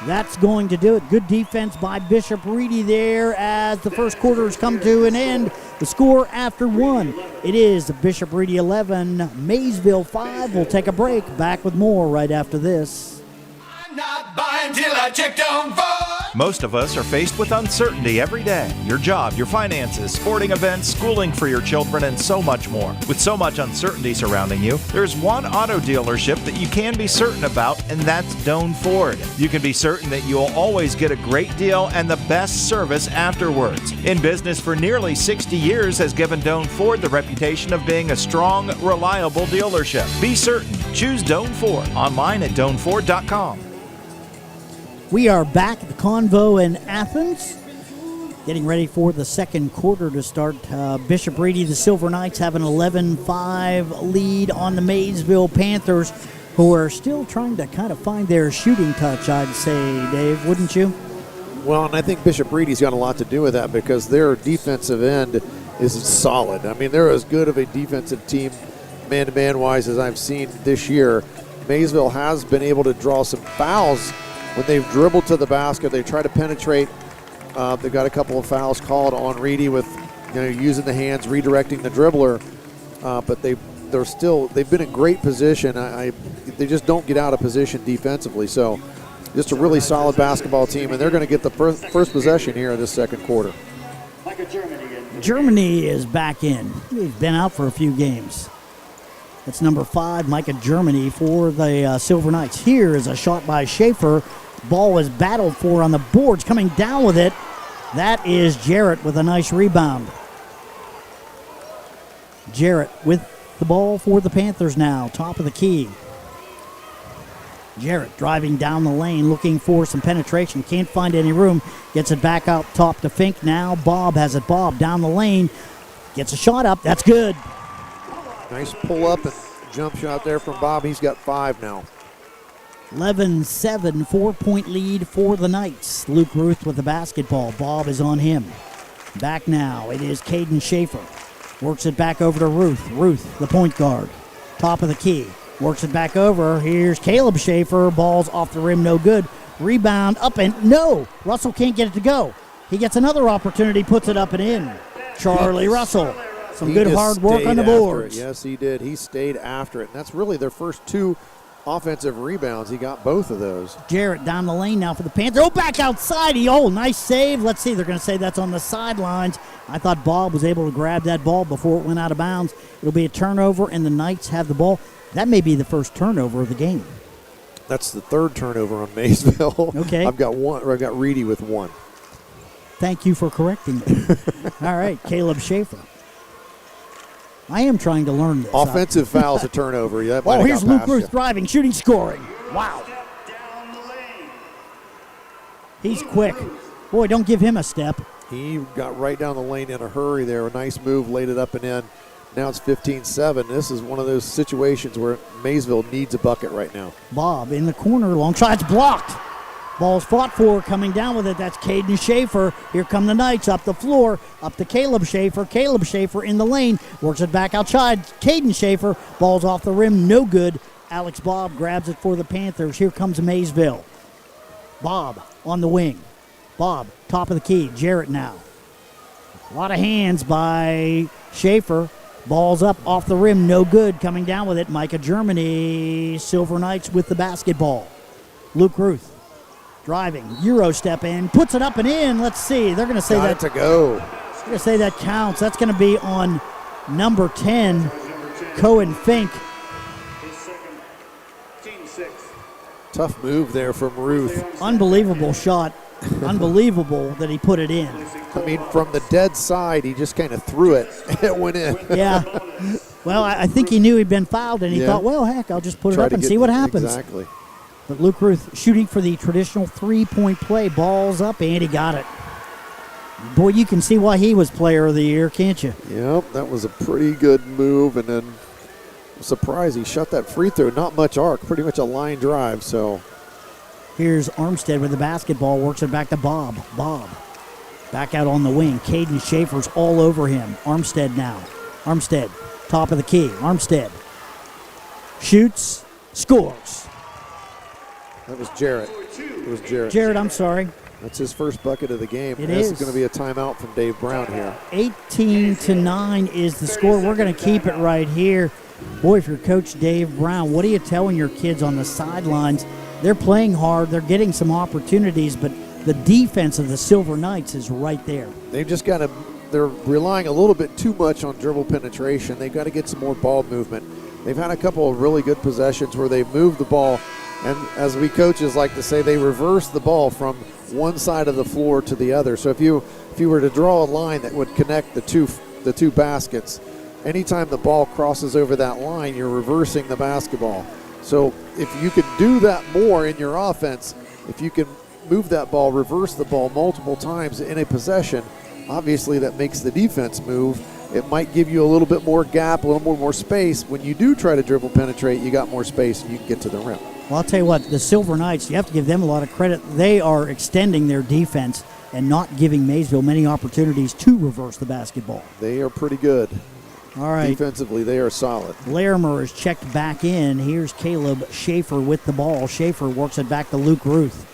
That's going to do it. Good defense by Bishop Reedy there as the first quarter has come to an end. The score after one. It is Bishop Reedy 11, Maysville 5. We'll take a break. Back with more right after this. I'm not buying till I check Down Ford. Most of us are faced with uncertainty every day. Your job, your finances, sporting events, schooling for your children, and so much more. With so much uncertainty surrounding you, there's one auto dealership that you can be certain about, and that's Doan Ford. You can be certain that you'll always get a great deal and the best service afterwards. In business for nearly 60 years has given Doan Ford the reputation of being a strong, reliable dealership. Be certain. Choose Doan Ford. Online at doanford.com. We are back at the Convo in Athens, getting ready for the second quarter to start. Bishop Reedy, the Silver Knights, have an 11-5 lead on the Maysville Panthers, who are still trying to kind of find their shooting touch, I'd say, Dave, wouldn't you? Well, and I think Bishop Reedy's got a lot to do with that because their defensive end is solid. I mean, they're as good of a defensive team, man-to-man wise, as I've seen this year. Maysville has been able to draw some fouls when they've dribbled to the basket. They try to penetrate. They've got a couple of fouls called on Reedy with using the hands, redirecting the dribbler. But they've been in great position. They just don't get out of position defensively. So just a really solid basketball team, and they're going to get the first possession here in this second quarter. Germany is back in. They've been out for a few games. That's number 5, Micah Germany for the Silver Knights. Here is a shot by Schaefer. Ball was battled for on the boards. Coming down with it, that is Jarrett with a nice rebound. Jarrett with the ball for the Panthers now, top of the key. Jarrett driving down the lane, looking for some penetration. Can't find any room. Gets it back out top to Fink now. Bob has it. Bob down the lane. Gets a shot up. That's good. Nice pull up and jump shot there from Bob. He's got 5 now. 11-7, 4-point lead for the Knights. Luke Ruth with the basketball. Bob is on him. Back now. It is Caden Schaefer. Works it back over to Ruth. Ruth, the point guard. Top of the key. Works it back over. Here's Caleb Schaefer. Ball's off the rim, no good. Rebound up and no. Russell can't get it to go. He gets another opportunity, puts it up and in. Charlie Russell. Some good hard work on the boards. Yes, he did. He stayed after it. And that's really their first 2 offensive rebounds. He got both of those. Jarrett down the lane now for the Panthers. Oh, back outside. Nice save. Let's see. They're going to say that's on the sidelines. I thought Bob was able to grab that ball before it went out of bounds. It'll be a turnover, and the Knights have the ball. That may be the first turnover of the game. That's the 3rd turnover on Maysville. Okay. I've got Reedy with 1. Thank you for correcting me. All right, Caleb Schaefer. I am trying to learn this. Offensive foul's a turnover. Here's Luke Ruth driving, shooting, scoring. Wow. He's quick. Boy, don't give him a step. He got right down the lane in a hurry there. A nice move, laid it up and in. Now it's 15-7. This is one of those situations where Maysville needs a bucket right now. Bob in the corner, long shot's blocked. Ball's fought for, coming down with it. That's Caden Schaefer. Here come the Knights up the floor, up to Caleb Schaefer. Caleb Schaefer in the lane, works it back outside. Caden Schaefer, ball's off the rim, no good. Alex Bob grabs it for the Panthers. Here comes Maysville. Bob on the wing. Bob, top of the key. Jarrett now. A lot of hands by Schaefer. Ball's up off the rim, no good. Coming down with it, Micah Germany. Silver Knights with the basketball. Luke Ruth driving, Euro step in, puts it up and in. Let's see. They're going to say Got that it to go. They're going to say that counts. That's going to be on number 10, Cohen Fink. Tough move there from Ruth. Unbelievable shot. Unbelievable that he put it in. I mean, from the dead side, he just kind of threw it. It went in. Yeah. Well, I think he knew he'd been fouled, and he thought, well, heck, I'll just put it up and see what happens. Exactly. But Luke Ruth shooting for the traditional three-point play. Ball's up, and he got it. Boy, you can see why he was player of the year, can't you? Yep, that was a pretty good move, and then I'm surprised he shot that free throw. Not much arc, pretty much a line drive, so. Here's Armstead with the basketball, works it back to Bob. Bob back out on the wing. Caden Schaefer's all over him. Armstead now. Armstead, top of the key. Armstead shoots, scores. That was Jarrett. It was Jarrett. Jarrett, I'm sorry. That's his first bucket of the game. It this is. is going to be a timeout from Dave Brown here. 18-9 is the score. We're going to keep it right here. Boy, if you're Coach Dave Brown, what are you telling your kids on the sidelines? They're playing hard. They're getting some opportunities, but the defense of the Silver Knights is right there. They've just got to, they're relying a little bit too much on dribble penetration. They've got to get some more ball movement. They've had a couple of really good possessions where they've moved the ball, and as we coaches like to say, they reverse the ball from one side of the floor to the other. So if you were to draw a line that would connect the two baskets, anytime the ball crosses over that line, you're reversing the basketball. So if you can do that more in your offense, if you can move that ball, reverse the ball multiple times in a possession, obviously that makes the defense move. It might give you a little bit more gap, a little more space. When you do try to dribble penetrate, you got more space and you can get to the rim. Well, I'll tell you what, the Silver Knights, you have to give them a lot of credit. They are extending their defense and not giving Maysville many opportunities to reverse the basketball. They are pretty good. All right. Defensively, they are solid. Larimer is checked back in. Here's Caleb Schaefer with the ball. Schaefer works it back to Luke Ruth.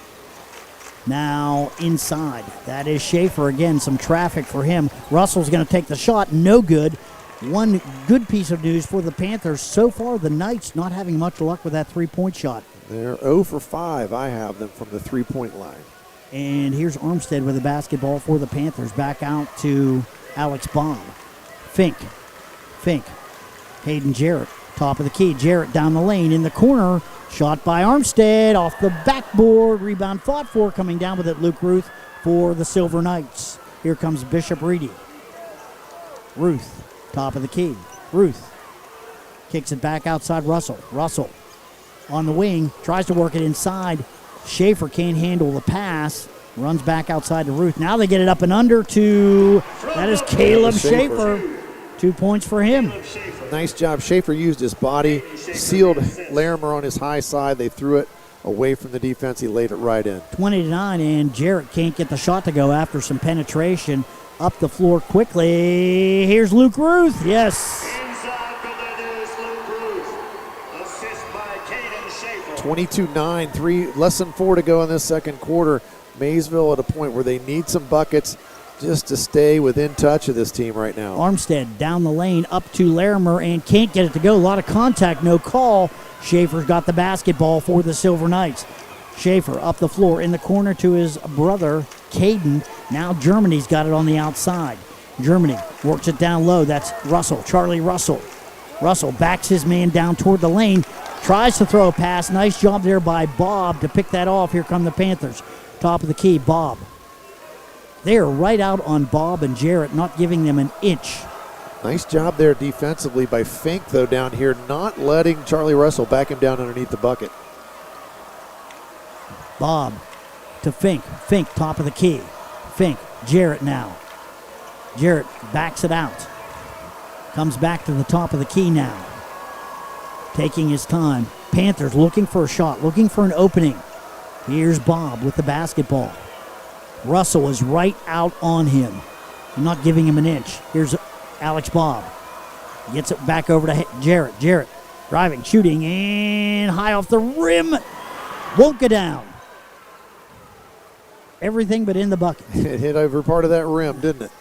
Now inside. That is Schaefer again. Some traffic for him. Russell's going to take the shot. No good. One good piece of news for the Panthers. So far, the Knights not having much luck with that three-point shot. They're 0 for 5. I have them from the three-point line. And here's Armstead with the basketball for the Panthers. Back out to Alex Baum. Fink. Hayden Jarrett, top of the key. Jarrett down the lane in the corner. Shot by Armstead off the backboard. Rebound fought for. Coming down with it, Luke Ruth for the Silver Knights. Here comes Bishop Reedy. Ruth, top of the key. Ruth kicks it back outside Russell. Russell on the wing, tries to work it inside. Schaefer can't handle the pass. Runs back outside to Ruth. Now they get it up and under to, that is Caleb Schaefer. 2 points for him. Nice job. Schaefer used his body, sealed Larimer on his high side. They threw it away from the defense. He laid it right in. 20-9, and Jarrett can't get the shot to go after some penetration. Up the floor quickly. Here's Luke Ruth. Yes. 22-9, less than 4 to go in this second quarter. Maysville at a point where they need some buckets just to stay within touch of this team right now. Armstead down the lane up to Larimer and can't get it to go. A lot of contact, no call. Schaefer's got the basketball for the Silver Knights. Schaefer up the floor in the corner to his brother, Caden. Now Germany's got it on the outside. Germany works it down low. That's Russell, Charlie Russell. Russell backs his man down toward the lane. Tries to throw a pass. Nice job there by Bob to pick that off. Here come the Panthers. Top of the key, Bob. They are right out on Bob and Jarrett, not giving them an inch. Nice job there defensively by Fink, though, down here, not letting Charlie Russell back him down underneath the bucket. Bob to Fink. Fink, top of the key. Fink, Jarrett now. Jarrett backs it out. Comes back to the top of the key now. Taking his time. Panthers looking for a shot, looking for an opening. Here's Bob with the basketball. Russell is right out on him. Not giving him an inch. Here's Alex Bob. Gets it back over to Jarrett. Jarrett driving, shooting, and high off the rim. Won't go down. Everything but in the bucket. It hit over part of that rim, didn't it?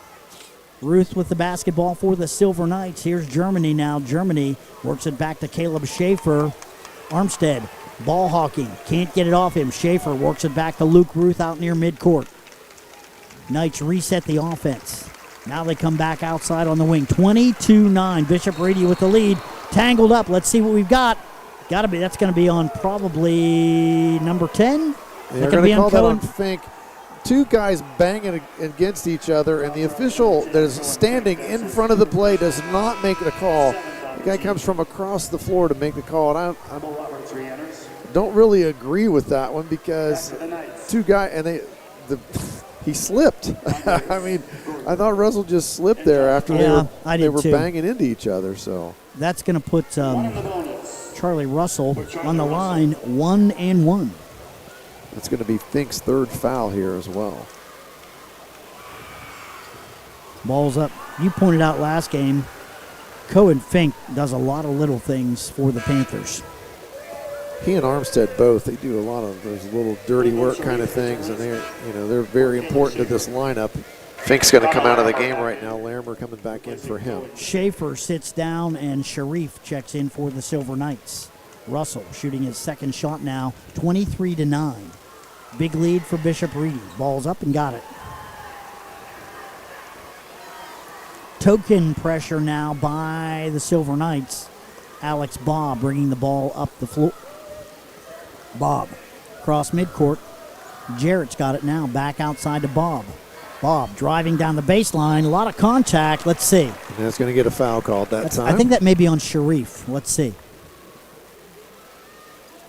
Ruth with the basketball for the Silver Knights. Here's Germany now. Germany works it back to Caleb Schaefer. Armstead, ball hawking. Can't get it off him. Schaefer works it back to Luke Ruth out near midcourt. Knights reset the offense. Now they come back outside on the wing. 22-9. Bishop Reedy with the lead. Tangled up. Let's see what we've got. That's going to be on probably number 10. They're going to call that on Fink. Two guys banging against each other, and the official that is standing in front of the play does not make the call. The guy comes from across the floor to make the call, and I don't really agree with that one because two guys, and he slipped. I mean, I thought Russell just slipped there after they were banging into each other. So that's going to put Charlie Russell on the line 1-1. That's going to be Fink's third foul here as well. Ball's up. You pointed out last game, Cohen Fink does a lot of little things for the Panthers. He and Armstead both, they do a lot of those little dirty work kind of things, and they're very important to this lineup. Fink's going to come out of the game right now. Larimer coming back in for him. Schaefer sits down, and Sharif checks in for the Silver Knights. Russell shooting his second shot now, 23-9. Big lead for Bishop Reedy. Ball's up and got it. Token pressure now by the Silver Knights. Alex Bob bringing the ball up the floor. Bob cross midcourt. Jarrett's got it now. Back outside to Bob. Bob driving down the baseline. A lot of contact. Let's see. And that's going to get a foul called that time. I think that may be on Sharif. Let's see.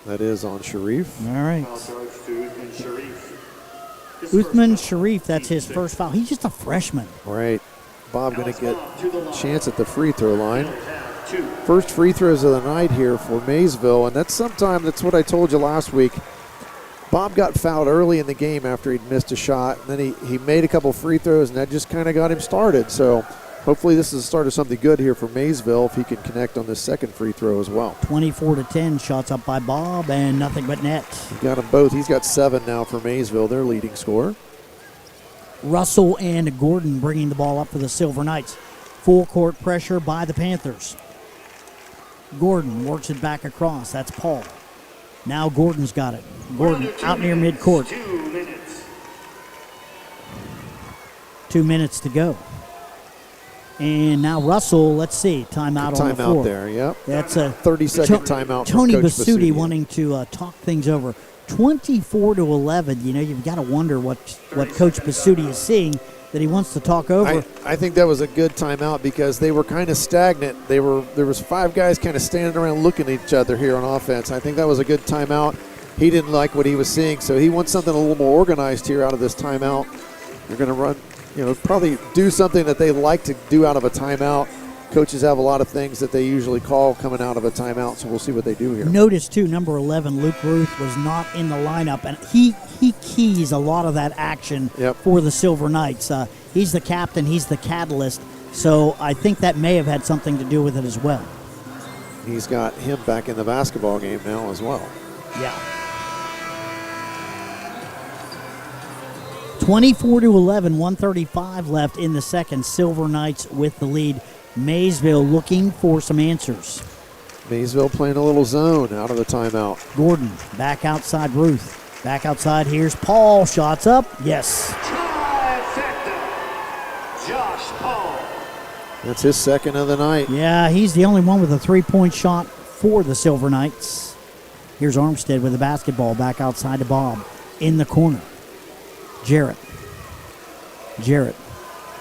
That is on Sharif. All right. Uthman Sharif, that's his first foul. He's just a freshman. Right. Bob going to get a chance at the free throw line. First free throws of the night here for Maysville, and that's what I told you last week. Bob got fouled early in the game after he'd missed a shot, and then he made a couple free throws, and that just kind of got him started. So hopefully this is the start of something good here for Maysville if he can connect on this second free throw as well. 24-10, shots up by Bob, and nothing but net. He got them both. He's got 7 now for Maysville, their leading scorer. Russell and Gordon bringing the ball up for the Silver Knights. Full court pressure by the Panthers. Gordon works it back across. That's Paul. Now Gordon's got it. Gordon out near midcourt. 2 minutes to go. And now Russell, let's see, timeout on the floor. Timeout there, yep. That's a 30-second timeout. Tony Basutti wanting to talk things over. 24-11. You've got to wonder what Coach Basutti is seeing that he wants to talk over. I think that was a good timeout because they were kind of stagnant. There was 5 guys kind of standing around looking at each other here on offense. I think that was a good timeout. He didn't like what he was seeing, so he wants something a little more organized here out of this timeout. They're going to run, probably do something that they like to do out of a timeout. Coaches have a lot of things that they usually call coming out of a timeout, so we'll see what they do here. Notice, too, number 11, Luke Ruth, was not in the lineup, and he keys a lot of that action for the Silver Knights. He's the captain. He's the catalyst, so I think that may have had something to do with it as well. He's got him back in the basketball game now as well. Yeah. 24-11, 1:35 left in the second. Silver Knights with the lead. Maysville looking for some answers. Maysville playing a little zone out of the timeout. Gordon back outside Ruth. Back outside, here's Paul. Shots up. Yes. Josh Paul. That's his second of the night. Yeah, he's the only one with a three-point shot for the Silver Knights. Here's Armstead with the basketball back outside to Bob. In the corner. Jarrett.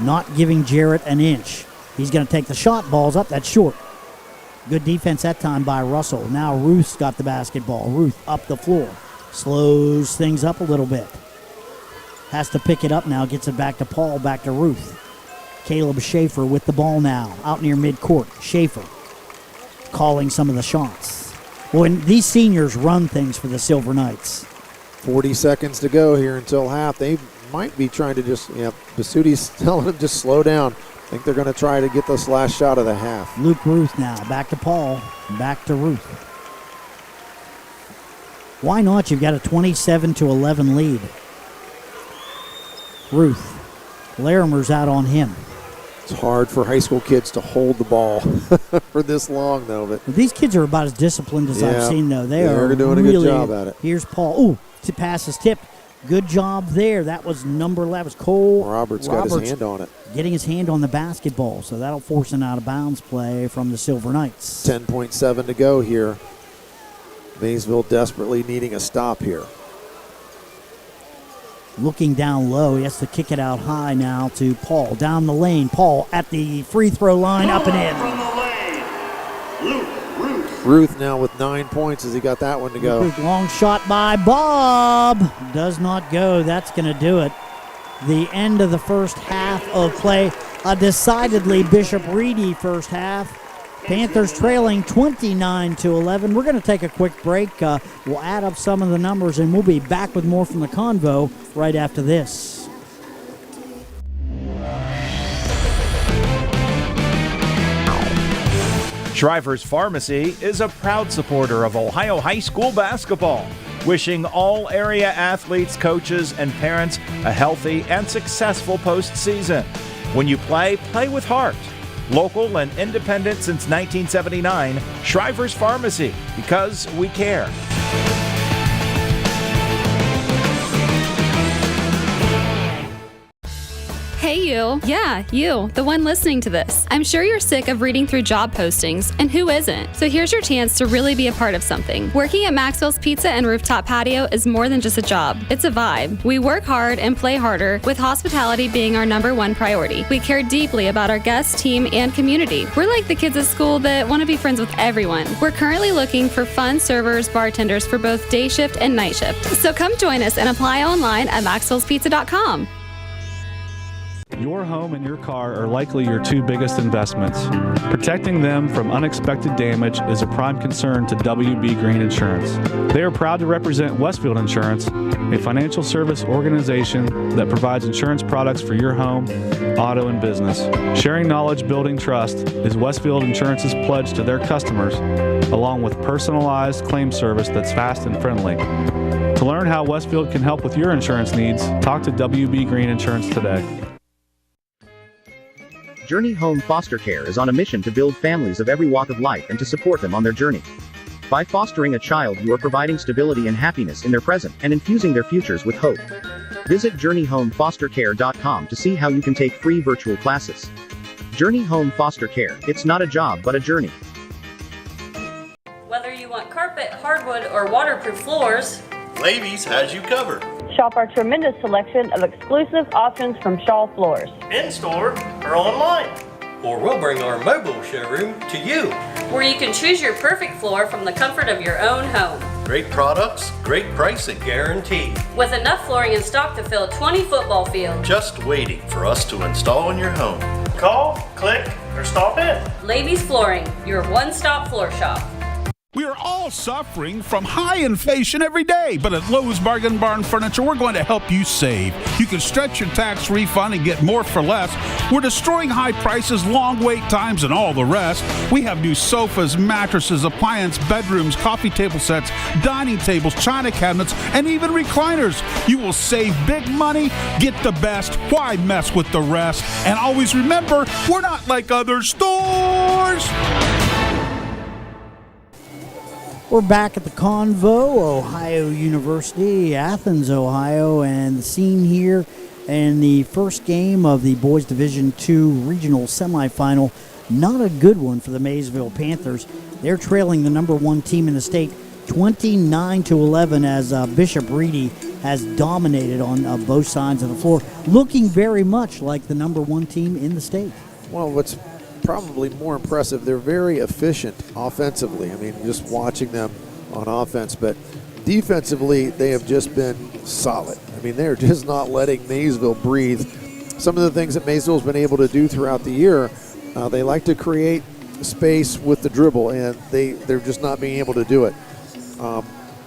Not giving Jarrett an inch. He's going to take the shot. Ball's up. That's short. Good defense that time by Russell. Now Ruth's got the basketball. Ruth up the floor. Slows things up a little bit. Has to pick it up now. Gets it back to Paul. Back to Ruth. Caleb Schaefer with the ball now. Out near midcourt. Schaefer calling some of the shots. Well, and these seniors run things for the Silver Knights. 40 seconds to go here until half. They might be trying to just, Basuti's telling them just slow down. I think they're going to try to get this last shot of the half. Luke Ruth now, back to Paul, back to Ruth. Why not? You've got a 27-11 lead. Ruth, Larimer's out on him. It's hard for high school kids to hold the ball for this long, though. But these kids are about as disciplined as I've seen, though. They're doing a good job at it. Here's Paul. Ooh, pass is tipped. Good job there. That was Cole Roberts got his hand on it. Getting his hand on the basketball, so that'll force an out-of-bounds play from the Silver Knights. 10.7 to go here. Maysville desperately needing a stop here. Looking down low, he has to kick it out high now to Paul. Down the lane, Paul at the free throw line, up and in. From the lane, Luke Ruth. Ruth now with 9 points as he got that one to go. Long shot by Bob. Does not go. That's going to do it. The end of the first half of play. A decidedly Bishop Reedy first half. Panthers trailing 29-11. We're going to take a quick break. We'll add up some of the numbers, and we'll be back with more from the Convo right after this. Shriver's Pharmacy is a proud supporter of Ohio high school basketball, wishing all area athletes, coaches, and parents a healthy and successful postseason. When you play, play with heart. Local and independent since 1979, Shriver's Pharmacy, because we care. Hey you. Yeah, you, the one listening to this. I'm sure you're sick of reading through job postings, and who isn't? So here's your chance to really be a part of something. Working at Maxwell's Pizza and Rooftop Patio is more than just a job. It's a vibe. We work hard and play harder, with hospitality being our #1 priority. We care deeply about our guests, team, and community. We're like the kids at school that want to be friends with everyone. We're currently looking for fun servers, bartenders for both day shift and night shift. So come join us and apply online at maxwellspizza.com. Your home and your car are likely your two biggest investments. Protecting them from unexpected damage is a prime concern to WB Green Insurance. They are proud to represent Westfield Insurance, a financial service organization that provides insurance products for your home, auto, and business. Sharing knowledge, building trust is Westfield Insurance's pledge to their customers, along with personalized claim service that's fast and friendly. To learn how Westfield can help with your insurance needs, talk to WB Green Insurance today. Journey Home Foster Care is on a mission to build families of every walk of life and to support them on their journey. By fostering a child, you are providing stability and happiness in their present and infusing their futures with hope. Visit JourneyHomeFosterCare.com to see how you can take free virtual classes. Journey Home Foster Care, it's not a job but a journey. Whether you want carpet, hardwood, or waterproof floors, Ladies has you covered. Shop our tremendous selection of exclusive options from Shaw Floors. In-store or online. Or we'll bring our mobile showroom to you. where you can choose your perfect floor from the comfort of your own home. Great products, great pricing guaranteed. With enough flooring in stock to fill 20 football fields. Just waiting for us to install in your home. Call, click, or stop in. Ladies Flooring, your one-stop floor shop. We are all suffering from high inflation every day, but at Lowe's Bargain Barn Furniture, we're going to help you save. You can stretch your tax refund and get more for less. We're destroying high prices, long wait times, and all the rest. We have new sofas, mattresses, appliance, bedrooms, coffee table sets, dining tables, china cabinets, and even recliners. You will save big money, get the best, why mess with the rest? And always remember, we're not like other stores. We're back at the Convo, Ohio University, Athens, Ohio, and the scene here in the first game of the Boys Division II Regional Semifinal. Not a good one for the Maysville Panthers. They're trailing the number one team in the state 29-11 as Bishop Reedy has dominated on both sides of the floor, looking very much like the number one team in the state. Well, what's probably more impressive, they're very efficient offensively. I mean, just watching them on offense, but defensively, they have just been solid. I mean, they're just not letting Maysville breathe. Some of the things that Maysville's been able to do throughout the year, they like to create space with the dribble, and they're just not being able to do it.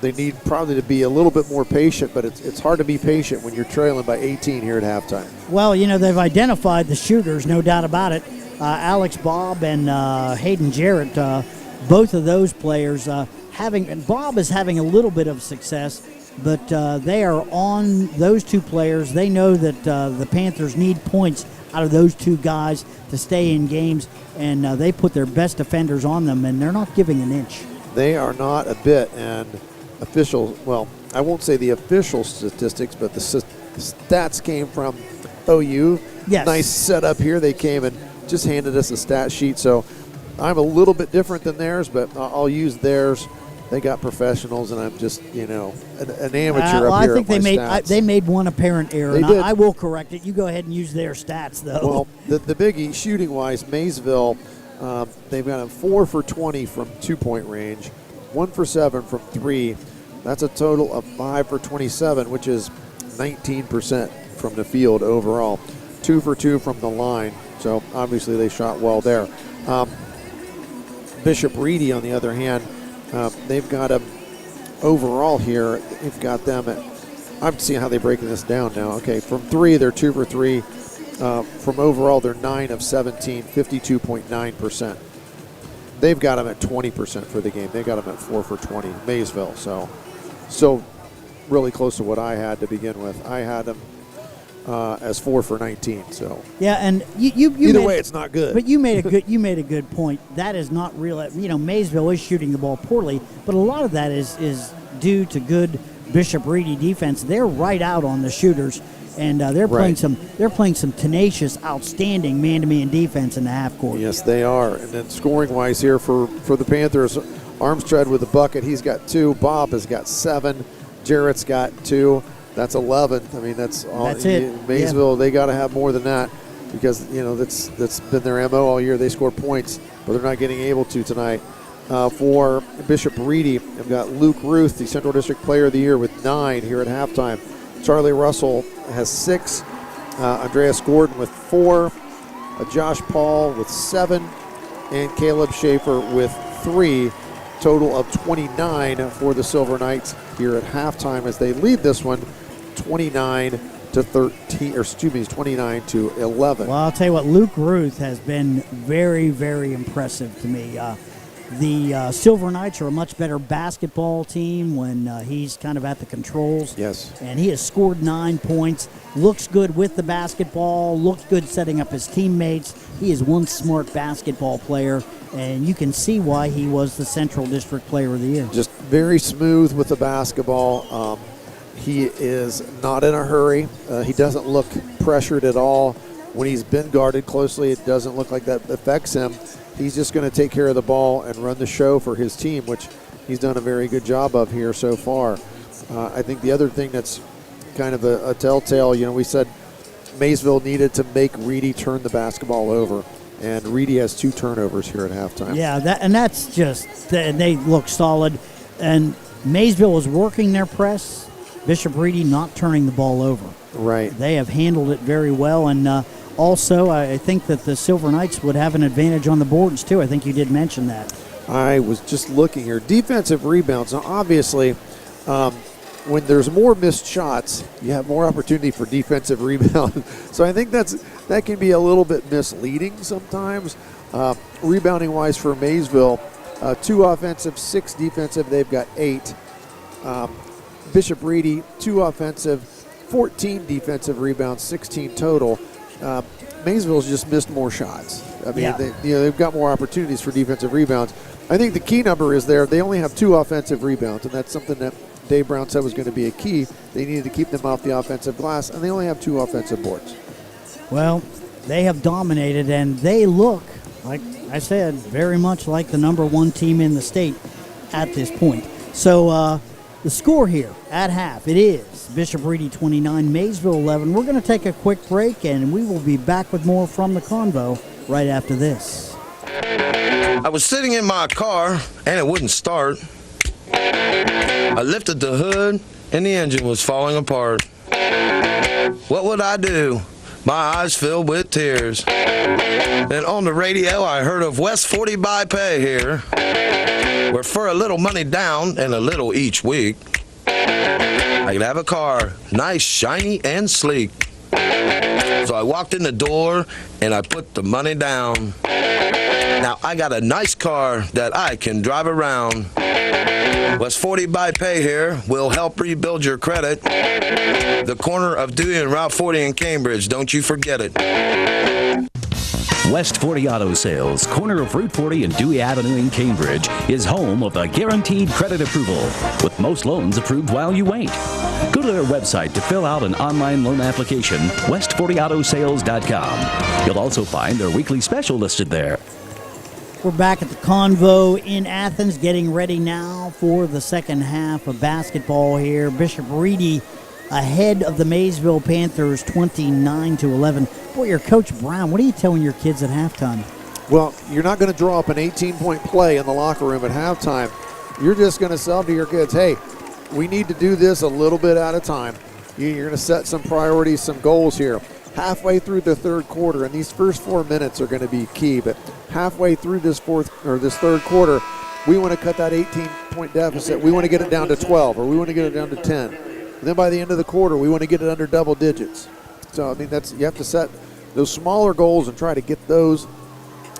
they need probably to be a little bit more patient, but it's hard to be patient when you're trailing by 18 here at halftime. Well, they've identified the shooters, no doubt about it. Alex Bob and Hayden Jarrett, both of those players and Bob is having a little bit of success, but they are on those two players. They know that the Panthers need points out of those two guys to stay in games, and they put their best defenders on them, and they're not giving an inch. They are not a bit, and I won't say the official statistics, but the stats came from OU. Yes. Nice setup here. They came and just handed us a stat sheet, so I'm a little bit different than theirs, but I'll use theirs. They got professionals, and I'm just, an amateur up here. I think they made one apparent error. They and did. I will correct it. You go ahead and use their stats, though. Well, the biggie, shooting-wise, Maysville, they've got a 4 for 20 from 2-point range, 1 for 7 from 3. That's a total of 5 for 27, which is 19% from the field overall. 2 for 2 from the line, so obviously they shot well there. Bishop Reedy, on the other hand, they've got them overall here. They've got them at, I'm seeing how they're breaking this down now. Okay, from 3, they're 2 for 3. From overall, they're 9 of 17, 52.9%. They've got them at 20% for the game. They got them at 4 for 20, Maysville. So really close to what I had to begin with. I had them as 4 for 19. So yeah, and you either way, it's not good. But you made a good point. That is not real. Maysville is shooting the ball poorly, but a lot of that is due to good Bishop Reedy defense. They're right out on the shooters, and they're playing some tenacious, outstanding man-to-man defense in the half court. Yes, they are. And then scoring-wise here for the Panthers, Armstead with a bucket. He's got 2. Bob has got 7. Jarrett's got 2. That's 11. I mean, that's all. That's it. Maysville, They got to have more than that because, that's been their MO all year. They score points, but they're not getting able to tonight. For Bishop Reedy, I've got Luke Ruth, the Central District Player of the Year, with 9 here at halftime. Charlie Russell has 6. Andreas Gordon with 4. Josh Paul with 7. And Caleb Schaefer with 3. Total of 29 for the Silver Knights here at halftime as they lead this one 29 to 13, or excuse me, 29 to 11. Well, I'll tell you what, Luke Ruth has been very, very impressive to me. The Silver Knights are a much better basketball team when he's kind of at the controls. Yes. And he has scored 9 points, looks good with the basketball, looks good setting up his teammates. He is one smart basketball player, and you can see why he was the Central District Player of the Year. Just very smooth with the basketball. He is not in a hurry. He doesn't look pressured at all. When he's been guarded closely, it doesn't look like that affects him. He's just going to take care of the ball and run the show for his team, which he's done a very good job of here so far. I think the other thing that's kind of a telltale, we said Maysville needed to make Reedy turn the basketball over, and Reedy has 2 turnovers here at halftime. Yeah, that's just, they look solid. And Maysville is working their press. Bishop Reedy not turning the ball over. Right. They have handled it very well, and also, I think that the Silver Knights would have an advantage on the boards, too. I think you did mention that. I was just looking here. Defensive rebounds. Now, obviously, when there's more missed shots, you have more opportunity for defensive rebound. So I think that can be a little bit misleading sometimes. Rebounding-wise for Maysville, 2 offensive, 6 defensive. They've got 8. Bishop Reedy, 2 offensive, 14 defensive rebounds, 16 total. Maysville's just missed more shots. I mean, they've got more opportunities for defensive rebounds. I think the key number is there. They only have 2 offensive rebounds, and that's something that Dave Brown said was going to be a key. They needed to keep them off the offensive glass, and they only have 2 offensive boards. Well, they have dominated, and they look, like I said, very much like the number 1 team in the state at this point. So the score here at half, it is Bishop Reedy 29, Maysville 11. We're going to take a quick break, and we will be back with more from the Convo right after this. I was sitting in my car, and it wouldn't start. I lifted the hood, and the engine was falling apart. What would I do? My eyes filled with tears. Then on the radio, I heard of West 40 by Pay here. where for a little money down and a little each week, I could have a car, nice, shiny, and sleek. So I walked in the door and I put the money down. Now I got a nice car that I can drive around. West 40 by Pay here will help rebuild your credit. The corner of Dewey and Route 40 in Cambridge, don't you forget it. West 40 Auto Sales, corner of Route 40 and Dewey Avenue in Cambridge, is home of the guaranteed credit approval, with most loans approved while you wait. Go to their website to fill out an online loan application, west40autosales.com. You'll also find their weekly special listed there. We're back at the Convo in Athens, getting ready now for the second half of basketball here. Bishop Reedy ahead of the Maysville Panthers 29-11. Boy, your Coach Brown, what are you telling your kids at halftime? Well, you're not going to draw up an 18-point play in the locker room at halftime. You're just going to tell to your kids, hey, we need to do this a little bit at a time. You're going to set some priorities, some goals here. Halfway through the third quarter, and these first 4 minutes are going to be key, but halfway through this third quarter, we want to cut that 18-point deficit. We want to get it down to 12, or we want to get it down to 10. And then by the end of the quarter, we want to get it under double digits. So, I mean, you have to set those smaller goals and try to get those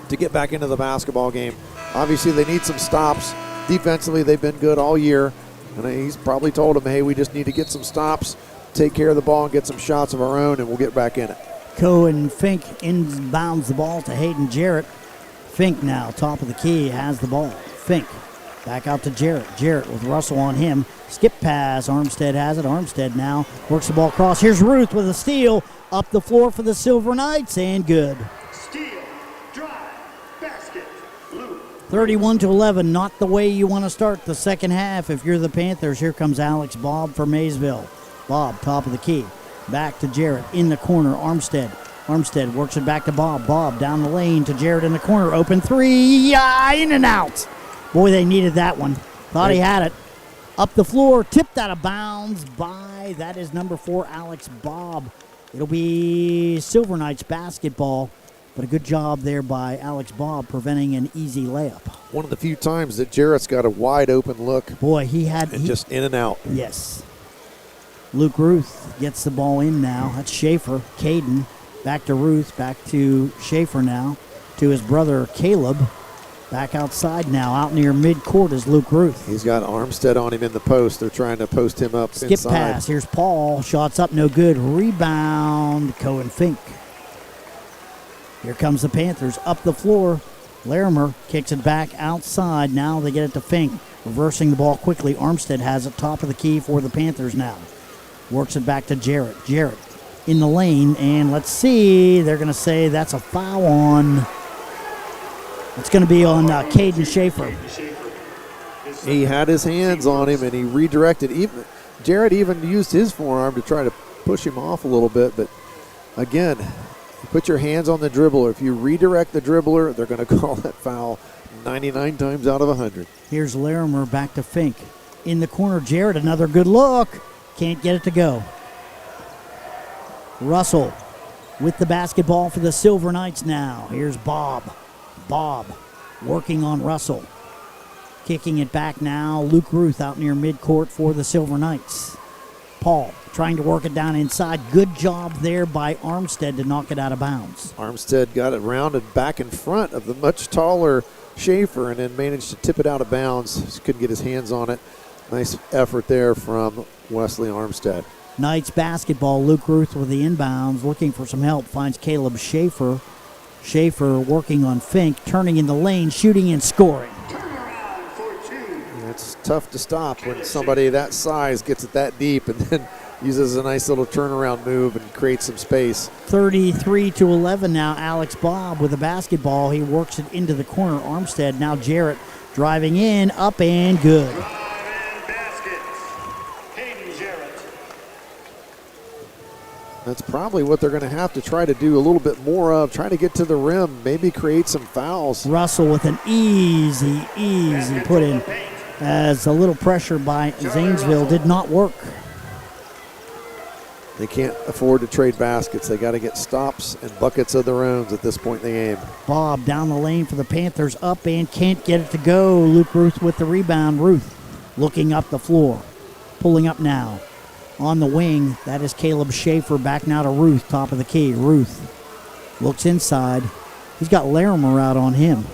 to get back into the basketball game. Obviously, they need some stops. Defensively, they've been good all year. And he's probably told them, hey, we just need to get some stops, take care of the ball, and get some shots of our own, and we'll get back in it. Cohen Fink inbounds the ball to Hayden Jarrett. Fink now, top of the key, has the ball. Fink back out to Jarrett. Jarrett with Russell on him. Skip pass. Armstead has it. Armstead now works the ball across. Here's Ruth with a steal. Up the floor for the Silver Knights, and good. Steal, drive, basket, blue. 31-11, not the way you want to start the second half if you're the Panthers. Here comes Alex Bob for Maysville. Bob, top of the key. Back to Jarrett in the corner. Armstead. Armstead works it back to Bob. Bob down the lane to Jarrett in the corner. Open three. In and out. Boy, they needed that one. Thought he had it. Up the floor. Tipped out of bounds by, that is number 4, Alex Bob. It'll be Silver Knights basketball. But a good job there by Alex Bob preventing an easy layup. One of the few times that Jarrett's got a wide open look. Boy, he had. Just in and out. Yes. Luke Ruth gets the ball in now. That's Schaefer. Caden back to Ruth. Back to Schaefer now. To his brother Caleb. Back outside now. Out near midcourt is Luke Ruth. He's got Armstead on him in the post. They're trying to post him up Skip inside. pass. Here's Paul. Shots up. No good. Rebound. Cohen Fink. Here comes the Panthers up the floor. Larimer kicks it back outside. Now they get it to Fink. Reversing the ball quickly. Armstead has it top of the key for the Panthers now. Works it back to Jarrett. Jarrett in the lane. And let's see. They're going to say that's a foul on. It's going to be on Caden Schaefer. He had his hands on him and he redirected. Jarrett even used his forearm to try to push him off a little bit. But again, put your hands on the dribbler. If you redirect the dribbler, they're going to call that foul 99 times out of 100. Here's Larimer back to Fink. In the corner, Jarrett, another good look. Can't get it to go. Russell with the basketball for the Silver Knights now. Here's Bob. Bob working on Russell. Kicking it back now. Luke Ruth out near midcourt for the Silver Knights. Paul trying to work it down inside. Good job there by Armstead to knock it out of bounds. Armstead got it rounded back in front of the much taller Schaefer and then managed to tip it out of bounds. Just couldn't get his hands on it. Nice effort there from Wesley Armstead. Knights basketball. Luke Ruth with the inbounds. Looking for some help. Finds Caleb Schaefer. Schaefer working on Fink. Turning in the lane. Shooting and scoring. It's tough to stop when somebody that size gets it that deep and then uses a nice little turnaround move and creates some space. 33-11 now. Alex Bob with the basketball. He works it into the corner. Armstead. Now Jarrett driving in. Up and good. That's probably what they're going to have to try to do a little bit more of. Try to get to the rim. Maybe create some fouls. Russell with an easy put in. As a little pressure by Zanesville did not work. They can't afford to trade baskets. They got to get stops and buckets of their own at this point in the game. Bob down the lane for the Panthers, up and can't get it to go. Luke Ruth with the rebound. Ruth looking up the floor, pulling up now. On the wing, that is Caleb Schaefer. Back now to Ruth, top of the key. Ruth looks inside. He's got Larimer out on him.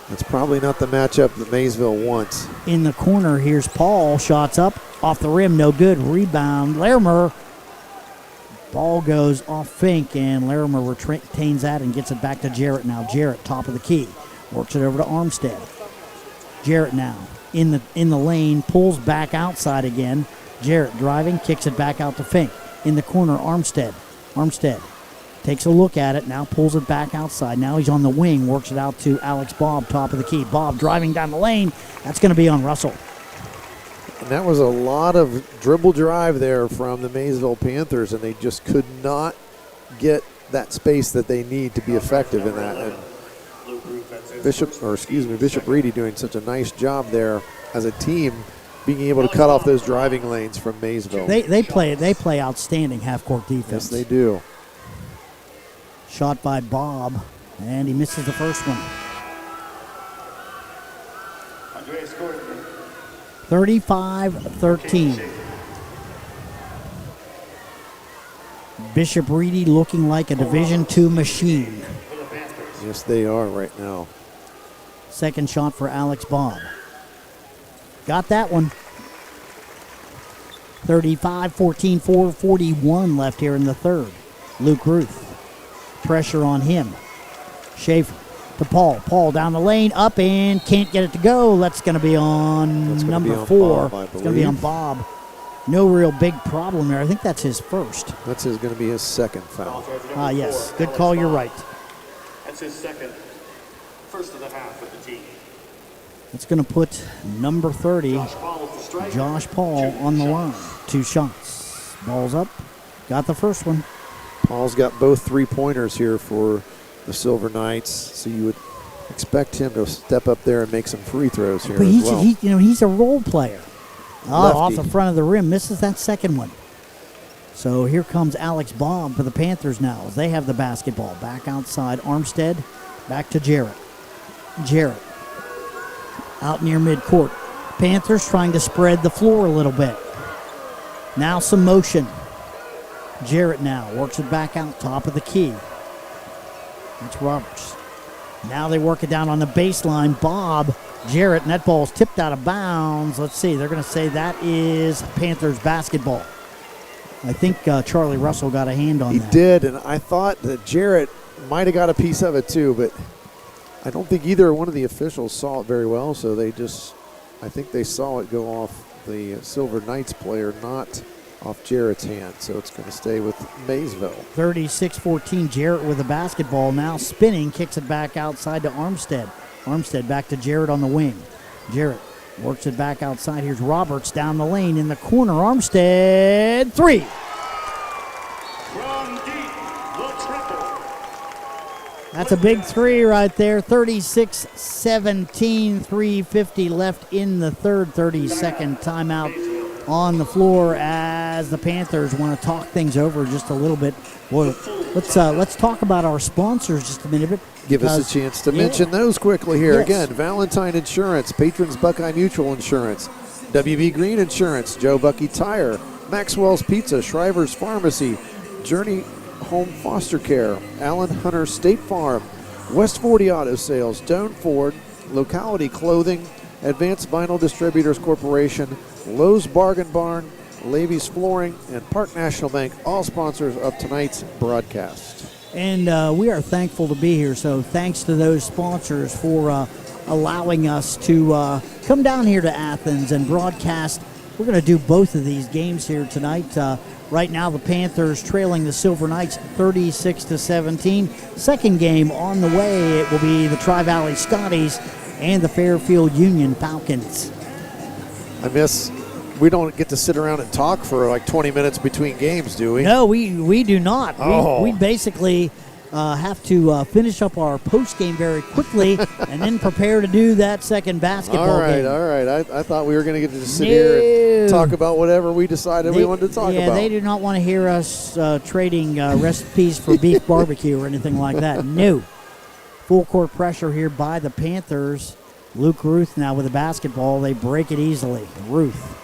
That's probably not the matchup that Maysville wants. In the corner, here's Paul. Shots up, off the rim, no good. Rebound, Larimer. Ball goes off Fink, and Larimer retains that and gets it back to Jarrett now. Jarrett, top of the key, works it over to Armstead. Jarrett now in the lane, pulls back outside again. Jarrett driving, kicks it back out to Fink. In the corner, Armstead. Armstead takes a look at it, now pulls it back outside. Now he's on the wing, works it out to Alex Bob, top of the key. Bob driving down the lane. That's going to be on Russell. And that was a lot of dribble drive there from the Maysville Panthers, and they just could not get that space that they need to be effective in that. And Bishop Reedy doing such a nice job there as a team, being able to cut off those driving lanes from Maysville. They play outstanding half-court defense. Yes, they do. Shot by Bob, and he misses the first one. 35-13. Bishop Reedy looking like a Division II machine. Yes, they are right now. Second shot for Alex Bob. Got that one. 35-14, 4:41 left here in the third. Luke Ruth. Pressure on him. Schaefer to Paul. Paul down the lane, up and can't get it to go. That's going to be on number 4. It's going to be on Bob. No real big problem there. I think that's his first. That's going to be his second foul. Yes. Good call. You're right. That's his second. First of the half for the team. It's going to put number 30, Josh Paul, on the line. 2 shots. Ball's up. Got the first one. Paul's got both 3-pointers here for the Silver Knights, so you would expect him to step up there and make some free throws here as well. He's a role player. Lefty. Off the front of the rim, misses that second one. So here comes Alex Bob for the Panthers now as they have the basketball. Back outside, Armstead, back to Jarrett. Jarrett out near midcourt. Panthers trying to spread the floor a little bit. Now some motion. Jarrett now works it back out, top of the key. That's Roberts. Now they work it down on the baseline. Bob, Jarrett, and that ball's tipped out of bounds. Let's see, they're going to say that is Panthers basketball. I think Charlie Russell got a hand on that. He did, and I thought that Jarrett might have got a piece of it too, but I don't think either one of the officials saw it very well, so I think they saw it go off the Silver Knights player, not off Jarrett's hand, so it's going to stay with Maysville. 36-14, Jarrett with the basketball, now spinning, kicks it back outside to Armstead. Armstead back to Jarrett on the wing. Jarrett works it back outside. Here's Roberts down the lane in the corner. Armstead, 3. From deep, the triple. That's a big 3 right there. 36-17, 3:50 left in the third. 30-second timeout on the floor as the Panthers want to talk things over just a little bit. Well, let's talk about our sponsors just a minute. Give us a chance to mention those quickly here. Yes. Again, Valentine Insurance, Patrons Buckeye Mutual Insurance, WB Green Insurance, Joe Bucky Tire, Maxwell's Pizza, Shriver's Pharmacy, Journey Home Foster Care, Allen Hunter State Farm, West 40 Auto Sales, Doan Ford, Locality Clothing, Advanced Vinyl Distributors Corporation, Lowe's Bargain Barn, Levy's Flooring, and Park National Bank, all sponsors of tonight's broadcast. And we are thankful to be here, so thanks to those sponsors for allowing us to come down here to Athens and broadcast. We're going to do both of these games here tonight. Right now, the Panthers trailing the Silver Knights 36-17. Second game on the way, it will be the Tri-Valley Scotties and the Fairfield Union Falcons. We don't get to sit around and talk for like 20 minutes between games, do we? No, we do not. We basically have to finish up our post game very quickly and then prepare to do that second basketball game. All right. I thought we were going to get to just sit here and talk about whatever we decided we wanted to talk about. Yeah, they do not want to hear us trading recipes for beef barbecue or anything like that. No. Full court pressure here by the Panthers. Luke Ruth now with the basketball. They break it easily. Ruth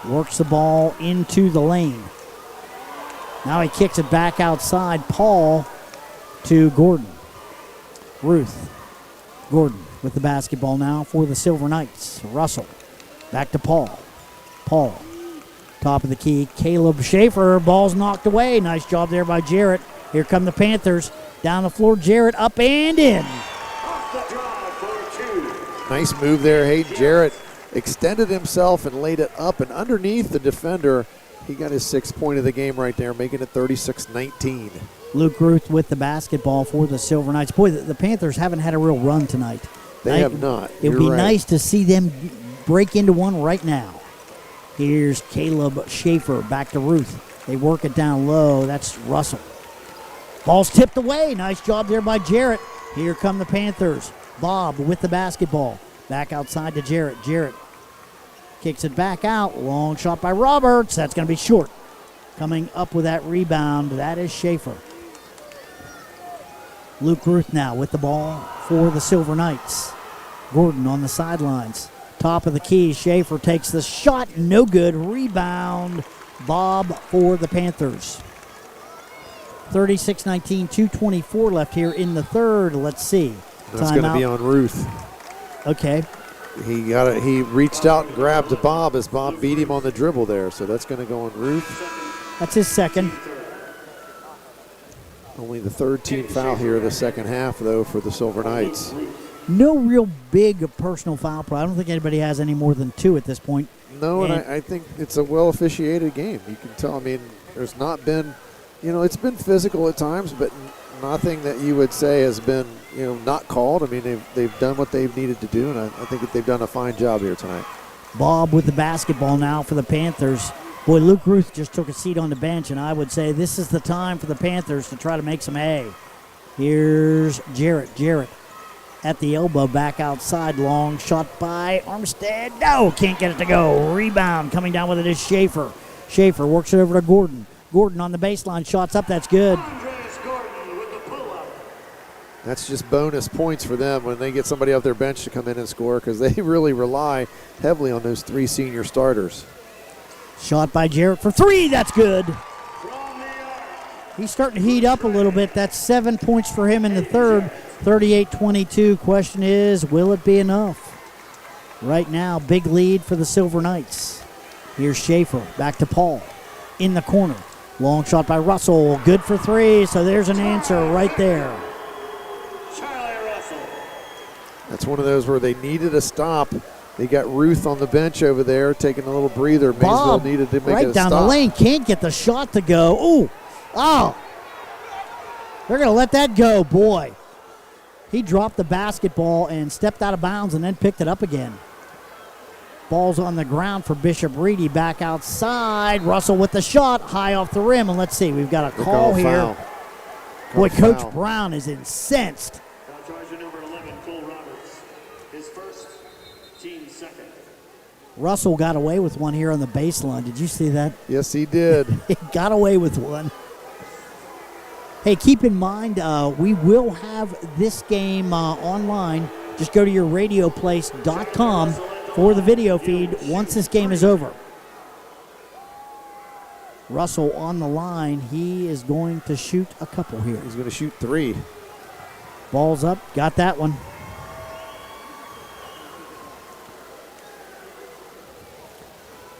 works the ball into the lane. Now he kicks it back outside. Paul to Gordon. Ruth. Gordon with the basketball now for the Silver Knights. Russell. Back to Paul. Paul. Top of the key. Caleb Schaefer. Ball's knocked away. Nice job there by Jarrett. Here come the Panthers. Down the floor. Jarrett up and in. Nice move there, Hayden Jarrett extended himself and laid it up and underneath the defender. He got his 6th point of the game right there, making it 36-19. Luke Ruth with the basketball for the Silver Knights. Boy, the Panthers haven't had a real run tonight. They have not. It would be nice to see them break into one right now. Here's Caleb Schaefer back to Ruth. They work it down low. That's Russell. Ball's tipped away. Nice job there by Jarrett. Here come the Panthers. Bob with the basketball. Back outside to Jarrett. Jarrett kicks it back out. Long shot by Roberts. That's going to be short. Coming up with that rebound, that is Schaefer. Luke Ruth now with the ball for the Silver Knights. Gordon on the sidelines. Top of the key. Schaefer takes the shot. No good. Rebound. Bob for the Panthers. 36-19, 2:24 left here in the third. Let's see. That's going to be on Ruth. Okay. He reached out and grabbed Bob as Bob beat him on the dribble there. So that's going to go on Ruth. That's his second. Only the third team foul here the second half, though, for the Silver Knights. No real big personal foul problem. I don't think anybody has any more than 2 at this point. No, and I think it's a well-officiated game. You can tell. I mean, there's not been, it's been physical at times, but nothing that you would say has been, not called. I mean, they've done what they've needed to do, and I think that they've done a fine job here tonight. Bob with the basketball now for the Panthers. Boy, Luke Ruth just took a seat on the bench, and I would say this is the time for the Panthers to try to make some hay. Here's Jarrett. Jarrett at the elbow, back outside. Long shot by Armstead. No, can't get it to go. Rebound coming down with it is Schaefer. Schaefer works it over to Gordon. Gordon on the baseline, shots up, that's good. That's just bonus points for them when they get somebody off their bench to come in and score, because they really rely heavily on those 3 senior starters. Shot by Jarrett for 3, that's good. He's starting to heat up a little bit. That's 7 points for him in the third. 38-22. Question is, will it be enough? Right now, big lead for the Silver Knights. Here's Schaefer, back to Paul. In the corner. Long shot by Russell. Good for 3, so there's an answer right there. That's one of those where they needed a stop. They got Ruth on the bench over there taking a little breather. Maysville needed to make right it a down stop. the lane. Can't get the shot to go. Ooh. Oh. They're going to let that go, boy. He dropped the basketball and stepped out of bounds and then picked it up again. Ball's on the ground for Bishop Reedy. Back outside. Russell with the shot. High off the rim. And let's see. We've got a call here. Boy, Coach Brown is incensed. Russell got away with one here on the baseline. Did you see that? Yes, he did. He got away with one. Hey, keep in mind, we will have this game online. Just go to your radioplace.com for the video feed once this game is over. Russell on the line. He is going to shoot a couple here. He's going to shoot 3. Ball's up. Got that one.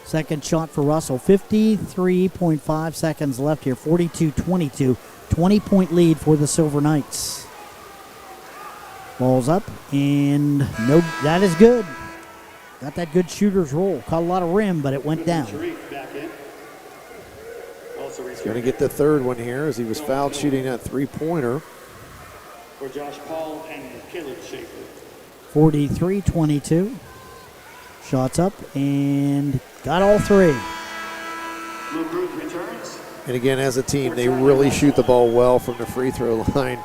Second shot for Russell. 53.5 seconds left here. 42-22. 20-point lead for the Silver Knights. Ball's up, and no, that is good. Got that good shooter's roll. Caught a lot of rim, but it went down. He's going to get the third one here as he was fouled shooting that 3-pointer. For Josh Paul and Caleb Schaefer. 43-22. Shots up, and got all 3. Luke Ruth returns. And again, as a team, they really shoot the ball well from the free throw line.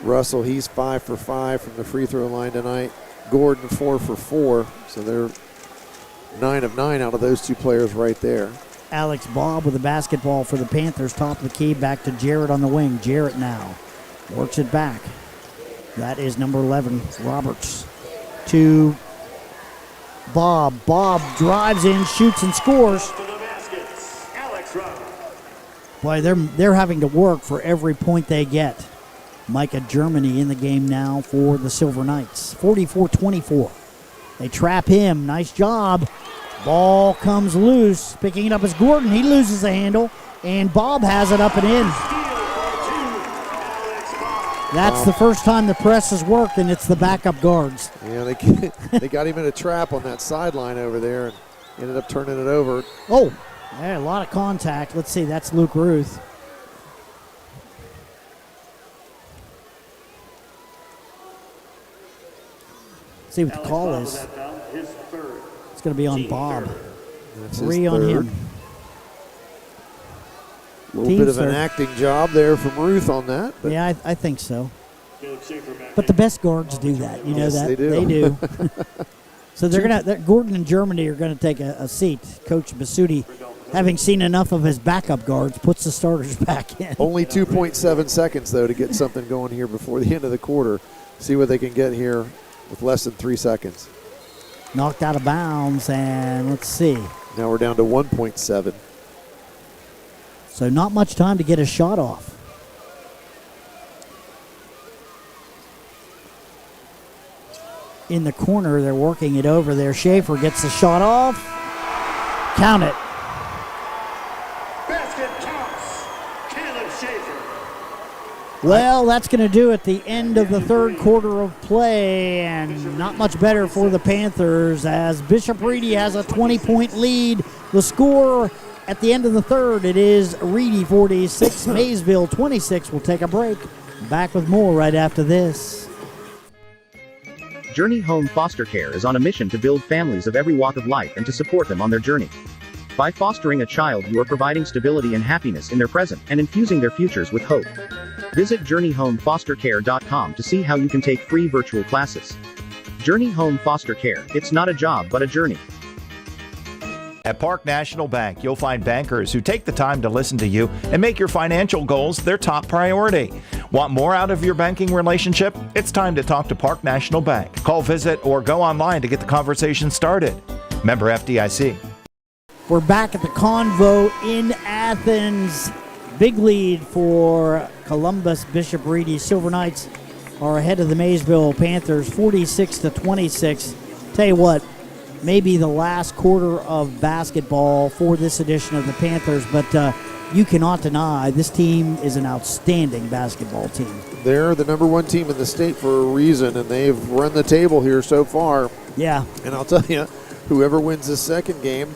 Russell, he's 5 for 5 from the free throw line tonight. Gordon, 4 for 4. So they're 9 of 9 out of those two players right there. Alex Bob with the basketball for the Panthers, top of the key, back to Jarrett on the wing. Jarrett now works it back. That is number 11, Roberts, to Bob. Bob drives in, shoots, and scores. Boy, they're having to work for every point they get. Micah Germany in the game now for the Silver Knights. 44-24. They trap him. Nice job. Ball comes loose. Picking it up is Gordon. He loses the handle, and Bob has it up and in. That's the first time the press has worked, and it's the backup guards. Yeah, they got him in a trap on that sideline over there and ended up turning it over. Oh, yeah, a lot of contact. Let's see, that's Luke Ruth. See what the call is. It's going to be on Bob. That's 3 on him. A little bit of an acting job there from Ruth on that. But yeah, I think so. But the best guards do that. You know that? They do. They do. So Gordon and Germany are going to take a seat. Coach Basutti, having seen enough of his backup guards, puts the starters back in. Only 2.7 seconds, though, to get something going here before the end of the quarter. See what they can get here with less than 3 seconds. Knocked out of bounds, and let's see. Now we're down to 1.7. So not much time to get a shot off. In the corner, they're working it over there. Schaefer gets the shot off. Count it. Basket counts. Caleb Schaefer. Well, that's going to do at the end of the third quarter of play, and not much better for the Panthers as Bishop Reedy has a 20-point lead. The score at the end of the third, it is Reedy 46, Maysville 26. We'll take a break. Back with more right after this. Journey Home Foster Care is on a mission to build families of every walk of life and to support them on their journey. By fostering a child, you are providing stability and happiness in their present and infusing their futures with hope. Visit JourneyHomeFosterCare.com to see how you can take free virtual classes. Journey Home Foster Care, it's not a job but a journey. At Park National Bank, you'll find bankers who take the time to listen to you and make your financial goals their top priority. Want more out of your banking relationship? It's time to talk to Park National Bank. Call, visit, or go online to get the conversation started. Member FDIC. We're back at the Convo in Athens. Big lead for Columbus Bishop Reedy. Silver Knights are ahead of the Maysville Panthers, 46-26. Tell you what, maybe the last quarter of basketball for this edition of the Panthers, but you cannot deny this team is an outstanding basketball team. They're the number one team in the state for a reason, and they've run the table here so far. Yeah. And I'll tell you, whoever wins this second game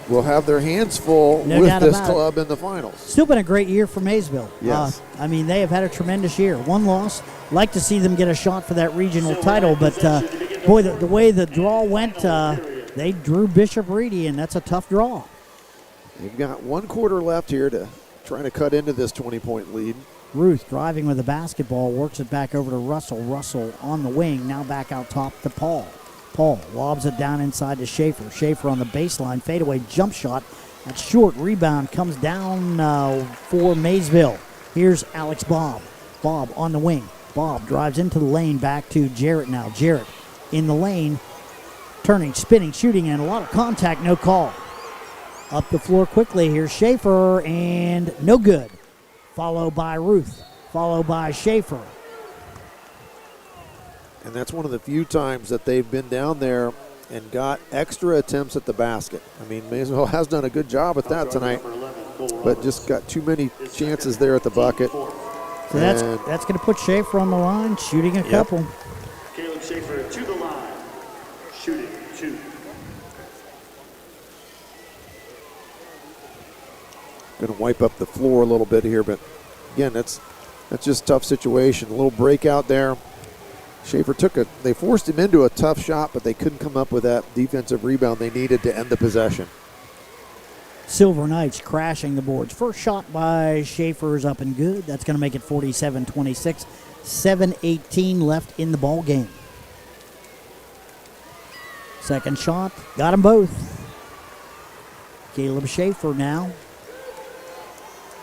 will have their hands full with this club in the finals. Still been a great year for Maysville. Yes. I mean, they have had a tremendous year. One loss. Like to see them get a shot for that regional title, but boy, the way the draw went, they drew Bishop Reedy, and that's a tough draw. They've got 1 quarter left here to try to cut into this 20-point lead. Ruth driving with the basketball, works it back over to Russell. Russell on the wing, now back out top to Paul. Paul lobs it down inside to Schaefer. Schaefer on the baseline, fadeaway jump shot. That's short, rebound comes down for Maysville. Here's Alex Bob. Bob on the wing. Bob drives into the lane, back to Jarrett now. Jarrett in the lane, turning, spinning, shooting, and a lot of contact, no call. Up the floor quickly, here's Schaefer, and no good. Followed by Ruth, followed by Schaefer. And that's one of the few times that they've been down there and got extra attempts at the basket. I mean, Maysville has done a good job at that tonight, but just got too many chances there at the bucket. So that's going to put Schaefer on the line, shooting a couple. Caleb Schaefer to the line, shooting 2. Going to wipe up the floor a little bit here, but again, that's just a tough situation. A little breakout there. Schaefer they forced him into a tough shot, but they couldn't come up with that defensive rebound they needed to end the possession. Silver Knights crashing the boards. First shot by Schaefer is up and good. That's going to make it 47-26. 7:18 left in the ball game. Second shot, got them both. Caleb Schaefer now.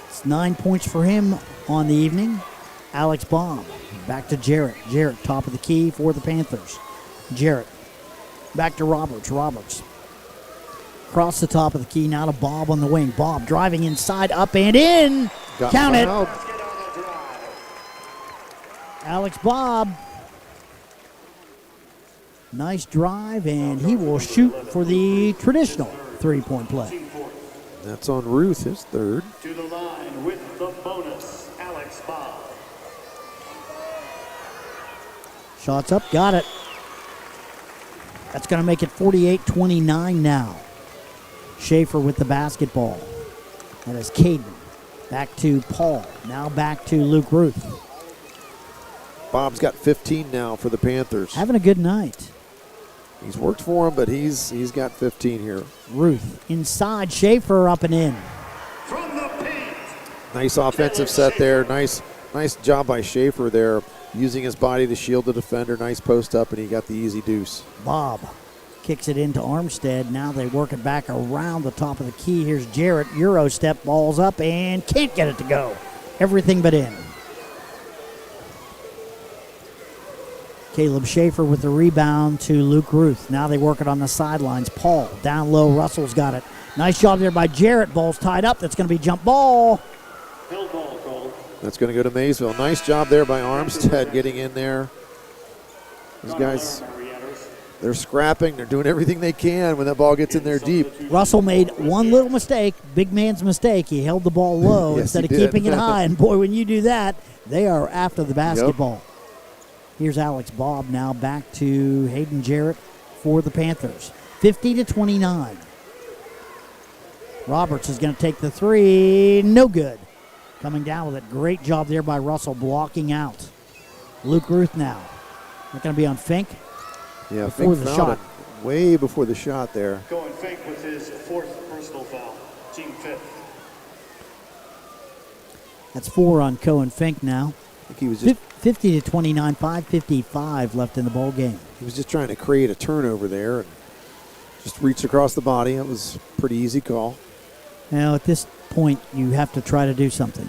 It's 9 points for him on the evening. Alex Baum back to Jarrett. Jarrett, top of the key for the Panthers. Jarrett back to Roberts. Roberts across the top of the key, now to Bob on the wing. Bob driving inside, up and in. Count it. Alex Bob. Nice drive, and he will shoot for the traditional three-point play. That's on Ruth, his third. To the line with the bonus, Alex Bob. Shots up, got it. That's going to make it 48-29 now. Schaefer with the basketball. That is Caden. Back to Paul. Now back to Luke Ruth. Bob's got 15 now for the Panthers. Having a good night. He's worked for him, but he's got 15 here. Ruth inside. Schaefer up and in. Nice offensive set there. Nice job by Schaefer there, using his body to shield the defender. Nice post up, and he got the easy deuce. Bob kicks it into Armstead. Now they work it back around the top of the key. Here's Jarrett. Euro step, balls up, and can't get it to go. Everything but in. Caleb Schaefer with the rebound to Luke Ruth. Now they work it on the sidelines. Paul down low. Russell's got it. Nice job there by Jarrett. Ball's tied up. That's going to be jump ball. That's going to go to Maysville. Nice job there by Armstead getting in there. These guys, they're scrapping. They're doing everything they can when that ball gets in there deep. Russell made one little mistake, big man's mistake. He held the ball low Yes, instead of he did. keeping it high. And boy, when you do that, they are after the basketball. Yep. Here's Alex Bob now back to Hayden Jarrett for the Panthers. 50-29. Roberts is going to take the three. No good. Coming down with it. Great job there by Russell blocking out. Luke Ruth now. They're going to be on Fink. Yeah, before Fink the fouled shot. it way before the shot there. Going Fink with his fourth personal foul. Team fifth. That's 4 on Cohen Fink now. I think he was just 50-29, 5:55 left in the ball game. He was just trying to create a turnover there and just reached across the body. It was a pretty easy call. Now at this point, you have to try to do something.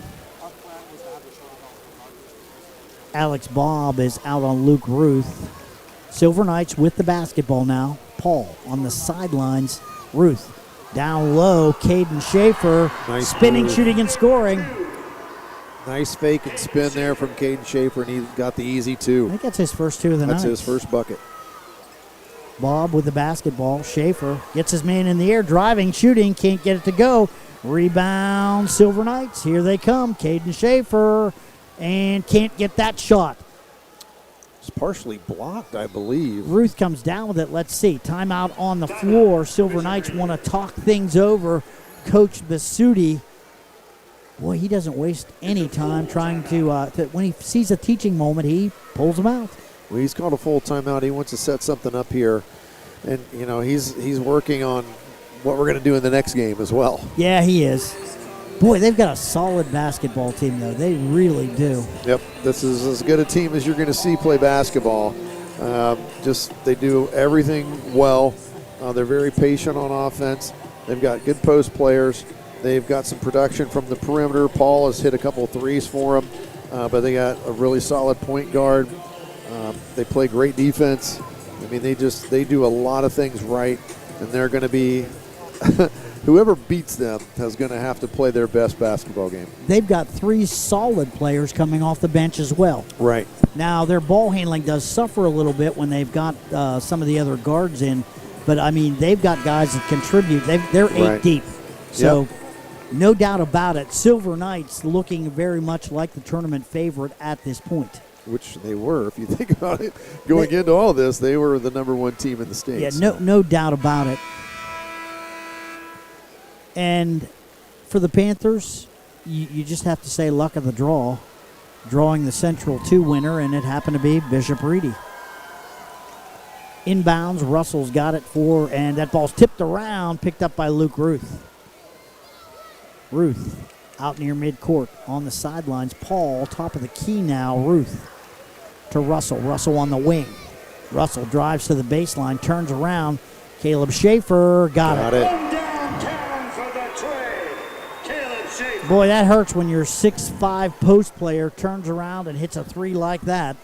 Alex Bob is out on Luke Ruth. Silver Knights with the basketball now. Paul on the sidelines. Ruth down low. Caden Schaefer Nice spinning, move. shooting, and scoring. Nice fake and spin there from Caden Schaefer, and he got the easy two. I think that's his first two of the night. That's his first bucket. Bob with the basketball. Schaefer gets his man in the air, driving, shooting, can't get it to go. Rebound, Silver Knights. Here they come. Caden Schaefer, and can't get that shot. It's partially blocked, I believe. Ruth comes down with it. Let's see. Timeout on the floor. Silver Knights want to talk things over. Coach Basutti. Boy, he doesn't waste any time trying to when he sees a teaching moment, he pulls them out. Well, he's called a full timeout. He wants to set something up here. And, you know, he's working on what we're going to do in the next game as well. Yeah, he is. Boy, they've got a solid basketball team, though. They really do. Yep, this is as good a team as you're going to see play basketball. They do everything well. They're very patient on offense. They've got good post players. They've got some production from the perimeter. Paul has hit a couple of threes for them, but they got a really solid point guard. They play great defense. I mean, they do a lot of things right, and they're going to be whoever beats them is going to have to play their best basketball game. They've got 3 solid players coming off the bench as well. Right. Now, their ball handling does suffer a little bit when they've got some of the other guards in, but, I mean, they've got guys that contribute. They're 8 deep. So, Yep. No doubt about it, Silver Knights looking very much like the tournament favorite at this point. Which they were, if you think about it. Going into all this, they were the number 1 team in the state. Yeah, no doubt about it. And for the Panthers, you just have to say luck of the draw, drawing the Central 2 winner, and it happened to be Bishop Reedy. Inbounds, Russell's got it and that ball's tipped around, picked up by Luke Ruth. Ruth out near midcourt on the sidelines. Paul, top of the key now. Ruth to Russell. Russell on the wing. Russell drives to the baseline, turns around. Caleb Schaefer got it. Boy, that hurts when your 6'5" post player turns around and hits a three like that.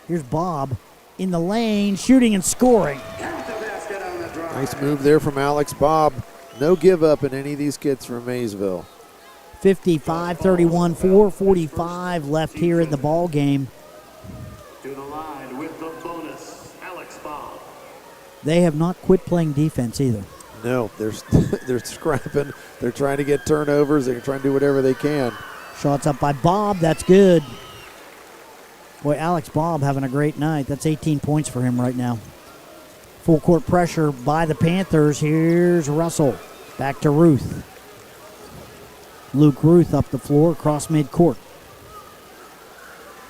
Here's Bob in the lane, shooting and scoring. Nice move there from Alex Bob. No give up in any of these kids from Maysville. 55-31, 4:45 left here in the ball game. To the line with the bonus, Alex Bob. They have not quit playing defense either. No, they're scrapping. They're trying to get turnovers. They're trying to do whatever they can. Shots up by Bob. That's good. Boy, Alex Bob having a great night. That's 18 points for him right now. Full court pressure by the Panthers. Here's Russell. Back to Ruth. Luke Ruth up the floor across midcourt.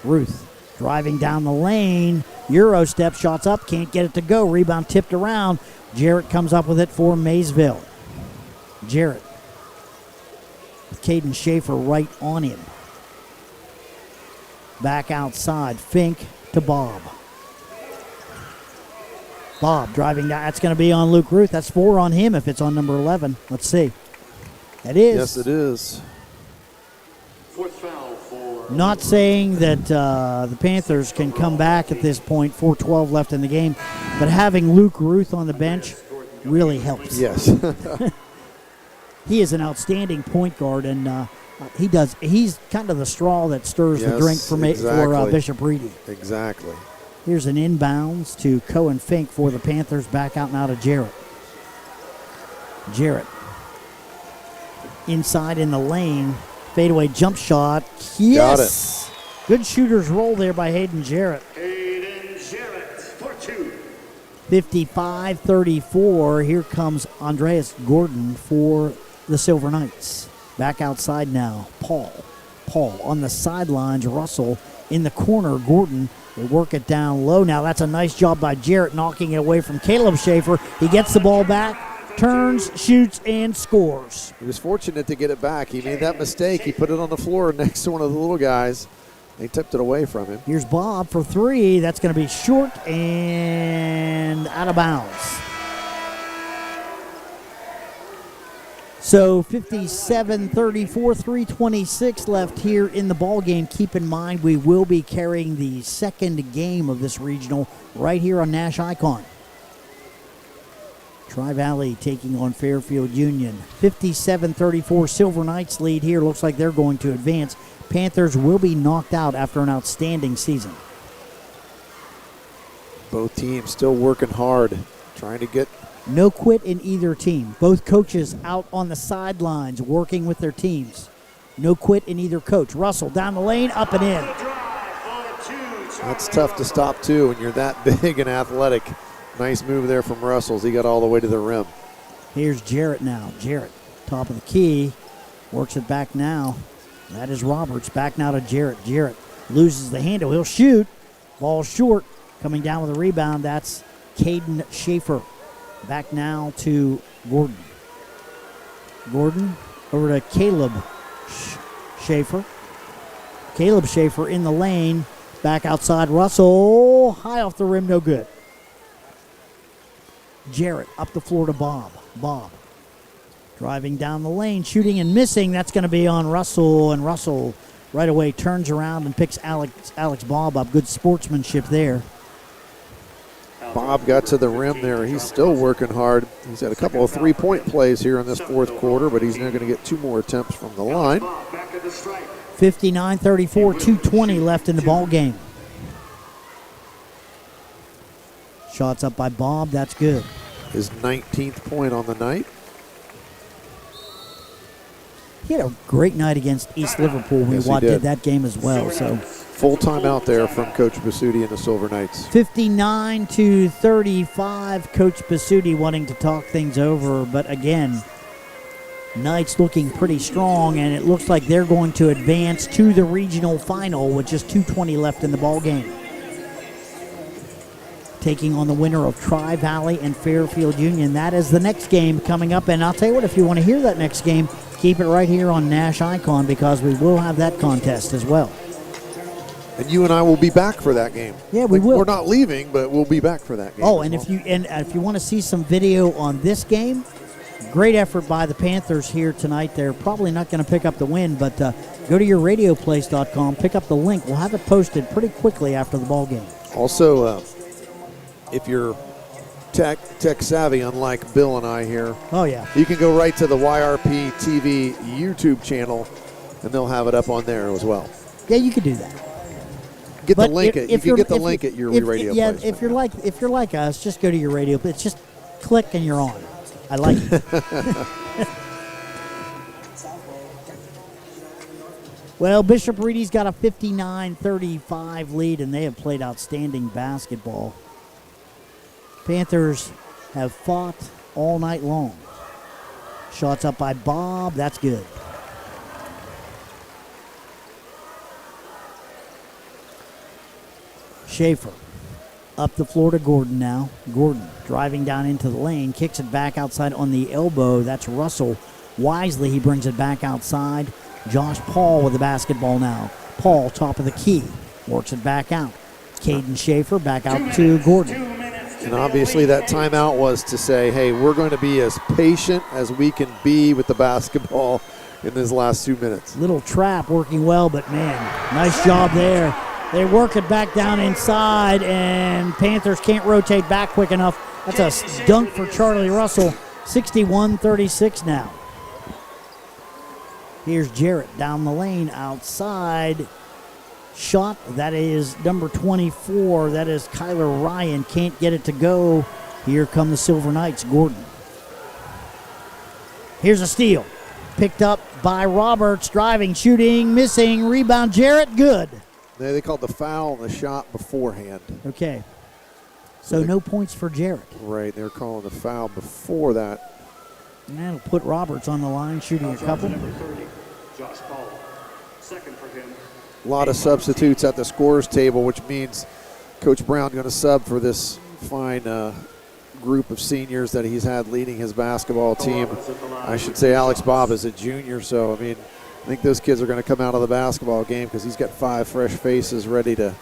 Ruth driving down the lane. Euro step, shots up, can't get it to go. Rebound tipped around. Jarrett comes up with it for Maysville. Jarrett with Caden Schaefer right on him. Back outside. Fink to Bob. Bob driving down. That's going to be on Luke Ruth. That's 4 on him if it's on number 11. Let's see. That is. Yes, it is. Fourth foul for. Not saying that the Panthers can come back at this point. 4:12 left in the game. But having Luke Ruth on the bench really helps. Yes. He is an outstanding point guard, and he's kind of the straw that stirs the drink for Bishop Reedy. Exactly. Here's an inbounds to Cohen Fink for the Panthers. Back out now to Jarrett. Jarrett. Inside in the lane. Fadeaway jump shot. Yes! Got it. Good shooter's roll there by Hayden Jarrett. Hayden Jarrett for 2. 55-34. Here comes Andreas Gordon for the Silver Knights. Back outside now. Paul on the sidelines. Russell in the corner. Gordon. They work it down low now. That's a nice job by Jarrett knocking it away from Caleb Schaefer. He gets the ball back, turns, shoots, and scores. He was fortunate to get it back. He made that mistake. He put it on the floor next to one of the little guys. They tipped it away from him. Here's Bob for 3. That's going to be short and out of bounds. So 57-34, 3:26 left here in the ball game. Keep in mind we will be carrying the second game of this regional right here on NASH Icon. Tri-Valley taking on Fairfield Union. 57-34, Silver Knights lead here. Looks like they're going to advance. Panthers will be knocked out after an outstanding season. Both teams still working hard, trying to get... No quit in either team. Both coaches out on the sidelines working with their teams. No quit in either coach. Russell down the lane, up and in. That's tough to stop, too, when you're that big and athletic. Nice move there from Russell. He got all the way to the rim. Here's Jarrett now. Jarrett, top of the key. Works it back now. That is Roberts. Back now to Jarrett. Jarrett loses the handle. He'll shoot. Ball short. Coming down with a rebound. That's Caden Schaefer. Back now to Gordon. Gordon over to Caleb Schaefer. Caleb Schaefer in the lane. Back outside Russell. High off the rim, no good. Jarrett up the floor to Bob. Bob driving down the lane, shooting and missing. That's going to be on Russell, and Russell right away turns around and picks Alex Bob up. Good sportsmanship there. Bob got to the rim there. He's still working hard. He's had a couple of three-point plays here in this fourth quarter, but he's now going to get 2 more attempts from the line. 59-34, 2:20 left in the ball game. Shots up by Bob. That's good. His 19th point on the night. He had a great night against East Liverpool. We did that game as well. So full time out there from Coach Basutti and the Silver Knights. 59-35. Coach Basutti wanting to talk things over, but again, Knights looking pretty strong, and it looks like they're going to advance to the regional final with just 2:20 left in the ball game. Taking on the winner of Tri-Valley and Fairfield Union. That is the next game coming up, and I'll tell you what, if you want to hear that next game, keep keep it right here on NASH Icon because we will have that contest as well. And you and I will be back for that game. Yeah, we will. We're not leaving, but we'll be back for that game. Oh, and if you want to see some video on this game, great effort by the Panthers here tonight. They're probably not going to pick up the win, but go to yourradioplace.com, pick up the link. We'll have it posted pretty quickly after the ball game. Also, if you're tech savvy, unlike Bill and I here, oh yeah, you can go right to the YRP TV YouTube channel, and they'll have it up on there as well. Yeah, you could do that. Get the link. You can get the link at your radio. Yeah, place. if you're like us, just go to your radio. It's just click and you're on. I like it. Well, Bishop Reedy's got a 59-35 lead, and they have played outstanding basketball. Panthers have fought all night long. Shots up by Bob. That's good. Schaefer up the floor to Gordon now. Gordon driving down into the lane, kicks it back outside on the elbow. That's Russell. Wisely, he brings it back outside. Josh Paul with the basketball now. Paul, top of the key, works it back out. Caden Schaefer back out to Gordon. And obviously that timeout was to say, hey, we're going to be as patient as we can be with the basketball in these last 2 minutes. Little trap working well, but man, nice job there. They work it back down inside, and Panthers can't rotate back quick enough. That's a dunk for Charlie Russell. 61-36 now. Here's Jarrett down the lane outside. Shot, that is number 24. That is Kyler Ryan. Can't get it to go. Here come the Silver Knights, Gordon. Here's a steal. Picked up by Roberts. Driving, shooting, missing. Rebound, Jarrett, good. They called the foul on the shot beforehand. Okay. So no points for Jarrett. Right, they were calling the foul before that. And that'll put Roberts on the line, shooting a couple. Number 30, Josh Paul. Second for him. A lot of substitutes at the scorers table, which means Coach Brown going to sub for this fine group of seniors that he's had leading his basketball team. I should say Alex Bob is a junior, so I mean, I think those kids are going to come out of the basketball game because he's got 5 fresh faces ready to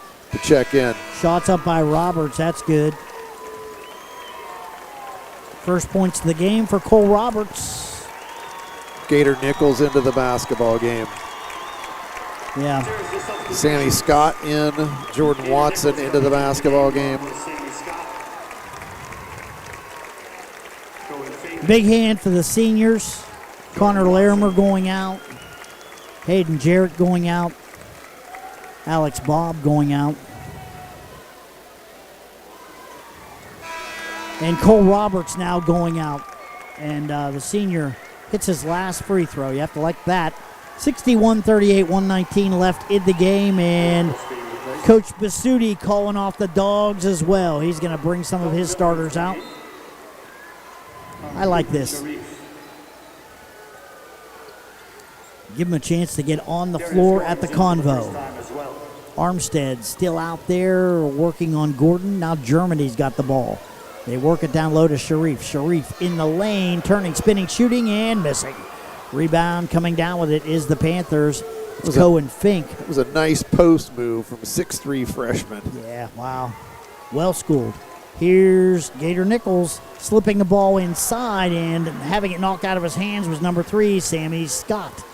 check in. Shots up by Roberts. That's good. First points of the game for Cole Roberts. Gator Nichols into the basketball game. Yeah. Sammy Scott in. Jordan Watson into the basketball game. Big hand for the seniors. Connor Larimer going out. Hayden Jarrett going out. Alex Bob going out. And Cole Roberts now going out. And the senior hits his last free throw. You have to like that. 61-38, 119 left in the game. And Coach Basutti calling off the dogs as well. He's going to bring some of his starters out. I like this. Give him a chance to get on the floor at the Convo. Armstead still out there working on Gordon. Now Germany's got the ball. They work it down low to Sharif. Sharif in the lane, turning, spinning, shooting, and missing. Rebound coming down with it is the Panthers. It's Cohen Fink. It was a nice post move from a 6'3" freshman. Yeah, wow. Well schooled. Here's Gator Nichols slipping the ball inside, and having it knocked out of his hands was number 3, Sammy Scott.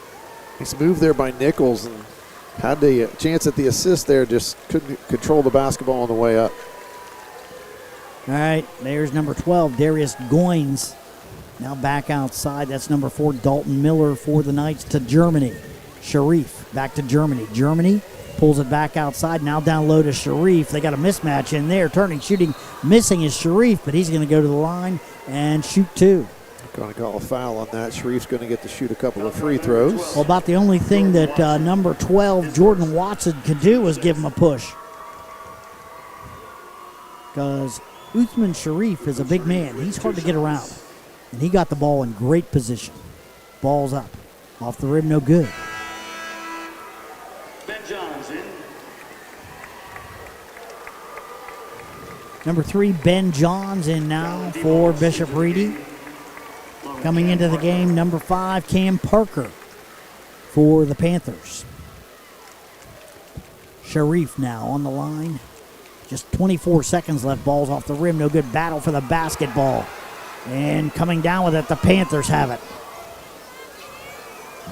Nice move there by Nichols, and had the chance at the assist there, just couldn't control the basketball on the way up. All right, there's number 12, Darius Goins. Now back outside. That's number 4, Dalton Miller for the Knights to Germany. Sharif back to Germany. Germany pulls it back outside. Now down low to Sharif. They got a mismatch in there. Turning, shooting, missing is Sharif, but he's going to go to the line and shoot 2. Going to call a foul on that. Sharif's going to get to shoot a couple of free throws. Well, about the only thing that number 12, Jordan Watson, could do was give him a push. Because Uthman Sharif is a big man. He's hard to get around. And he got the ball in great position. Ball's up. Off the rim, no good. Ben Johns in. Number 3, Ben Johns in now for Bishop Reedy. Coming into the game, number 5, Cam Parker for the Panthers. Sharif now on the line. Just 24 seconds left. Ball's off the rim. No good. Battle for the basketball. And coming down with it, the Panthers have it.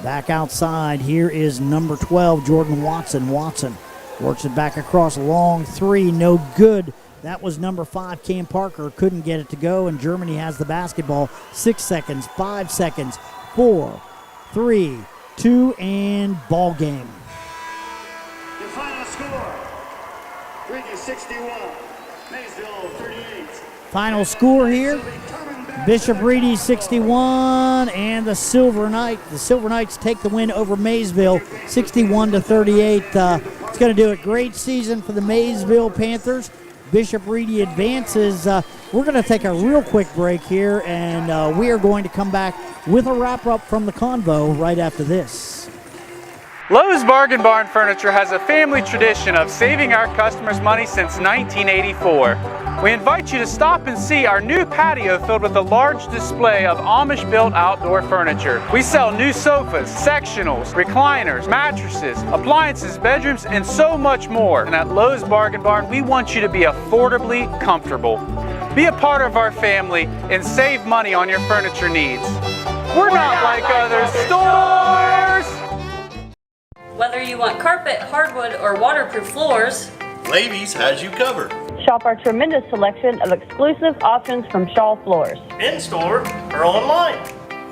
Back outside, here is number 12, Jordan Watson. Watson works it back across. Long three, no good. That was number 5, Cam Parker. Couldn't get it to go, and Germany has the basketball. 6 seconds, 5 seconds, 4, 3, 2, and ball game. Your final score, Ricky 61, Maysville 38. Final score here, Bishop Reedy 61, and the Silver Knights take the win over Maysville 61-38. It's going to do it. Great season for the Maysville Panthers. Bishop Reedy advances. We're going to take a real quick break here, and we are going to come back with a wrap-up from the Convo right after this. Lowe's Bargain Barn Furniture has a family tradition of saving our customers money since 1984. We invite you to stop and see our new patio filled with a large display of Amish-built outdoor furniture. We sell new sofas, sectionals, recliners, mattresses, appliances, bedrooms, and so much more. And at Lowe's Bargain Barn, we want you to be affordably comfortable. Be a part of our family and save money on your furniture needs. We're not like other stores! Whether you want carpet, hardwood, or waterproof floors, Ladies has you covered. Shop our tremendous selection of exclusive options from Shaw Floors. In-store or online.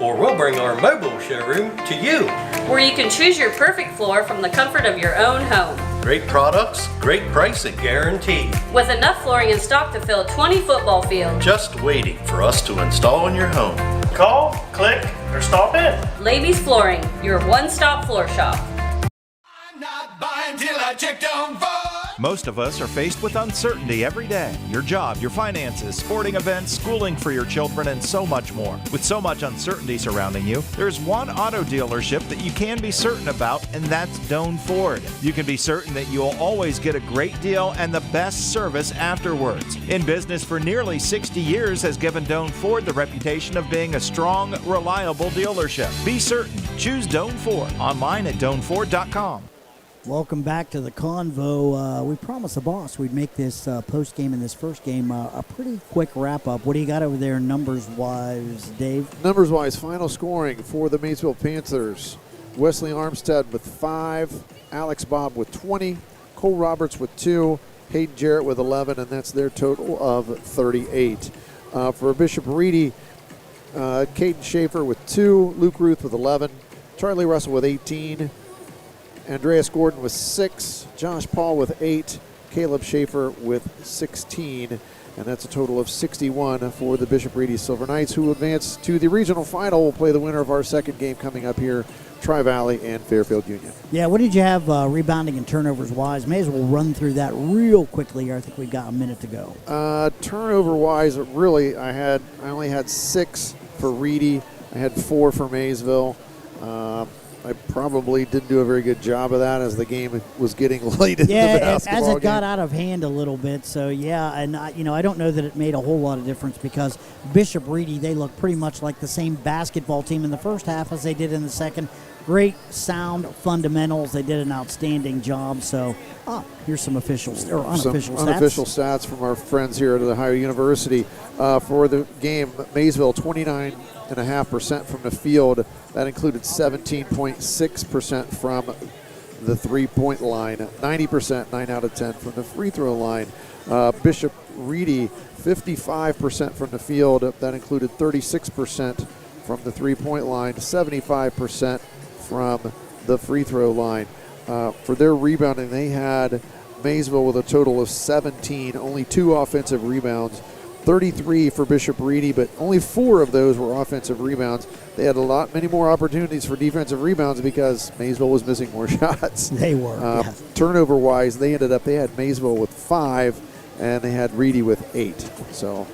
Or we'll bring our mobile showroom to you. where you can choose your perfect floor from the comfort of your own home. Great products, great pricing guaranteed. With enough flooring in stock to fill 20 football fields. Just waiting for us to install in your home. Call, click, or stop in. Ladies Flooring, your one-stop floor shop. Until I checked on for. Most of us are faced with uncertainty every day. Your job, your finances, sporting events, schooling for your children, and so much more. With so much uncertainty surrounding you, there's one auto dealership that you can be certain about, and that's Doan Ford. You can be certain that you'll always get a great deal and the best service afterwards. In business for nearly 60 years has given Doan Ford the reputation of being a strong, reliable dealership. Be certain. Choose Doan Ford. Online at DoanFord.com. Welcome back to the Convo. We promised the boss we'd make this post game in this first game a pretty quick wrap up. What do you got over there numbers wise, Dave? Numbers wise, final scoring for the Maysville Panthers: Wesley Armstead with 5, Alex Bob with 20, Cole Roberts with 2, Hayden Jarrett with 11, and that's their total of 38. For Bishop Reedy, Caden Schaefer with 2, Luke Ruth with 11, Charlie Russell with 18, Andreas Gordon with 6, Josh Paul with 8, Caleb Schaefer with 16, and that's a total of 61 for the Bishop Reedy Silver Knights, who advance to the regional final. We'll play the winner of our second game coming up here, Tri-Valley and Fairfield Union. Yeah, what did you have rebounding and turnovers wise? May as well run through that real quickly. I think we've got a minute to go. Turnover wise, really, I only had 6 for Reedy. I had 4 for Maysville. I probably didn't do a very good job of that as the game was getting late in the basketball as it got game. out of hand a little bit. So, yeah, and, I don't know that it made a whole lot of difference because Bishop Reedy, they look pretty much like the same basketball team in the first half as they did in the second. Great sound fundamentals. They did an outstanding job. So, here's some unofficial stats from our friends here at Ohio University. For the game, Maysville 29.5% from the field. That included 17.6% from the three-point line, 90%, 9 out of 10 from the free throw line. Bishop Reedy, 55% from the field. That included 36% from the three-point line, 75% from the free throw line. For their rebounding, they had Maysville with a total of 17, only 2 offensive rebounds. 33 for Bishop Reedy, but only 4 of those were offensive rebounds. They had many more opportunities for defensive rebounds because Maysville was missing more shots. They were. Turnover-wise, they had Maysville with 5, and they had Reedy with 8. So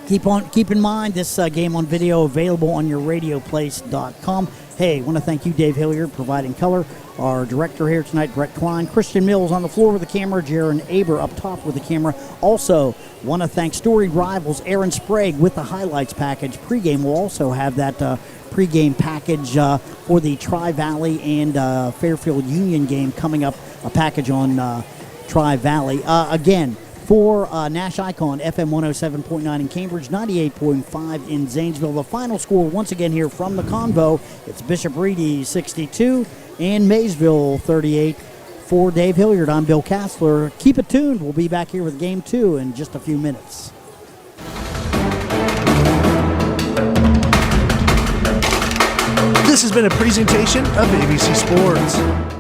Keep in mind this game on video available on your radioplace.com. Hey, want to thank you, Dave Hilliard, providing color. Our director here tonight, Brett Klein. Christian Mills on the floor with the camera. Jaron Aber up top with the camera. Also, want to thank Storied Rivals, Aaron Sprague with the highlights package. Pregame will also have that pregame package for the Tri-Valley and Fairfield Union game coming up, a package on Tri-Valley. Again, for NASH Icon, FM 107.9 in Cambridge, 98.5 in Zanesville. The final score, once again here from the Convo, it's Bishop Reedy 62 and Maysville 38. For Dave Hilliard, I'm Bill Kassler. Keep it tuned. We'll be back here with Game 2 in just a few minutes. This has been a presentation of AVC Sports.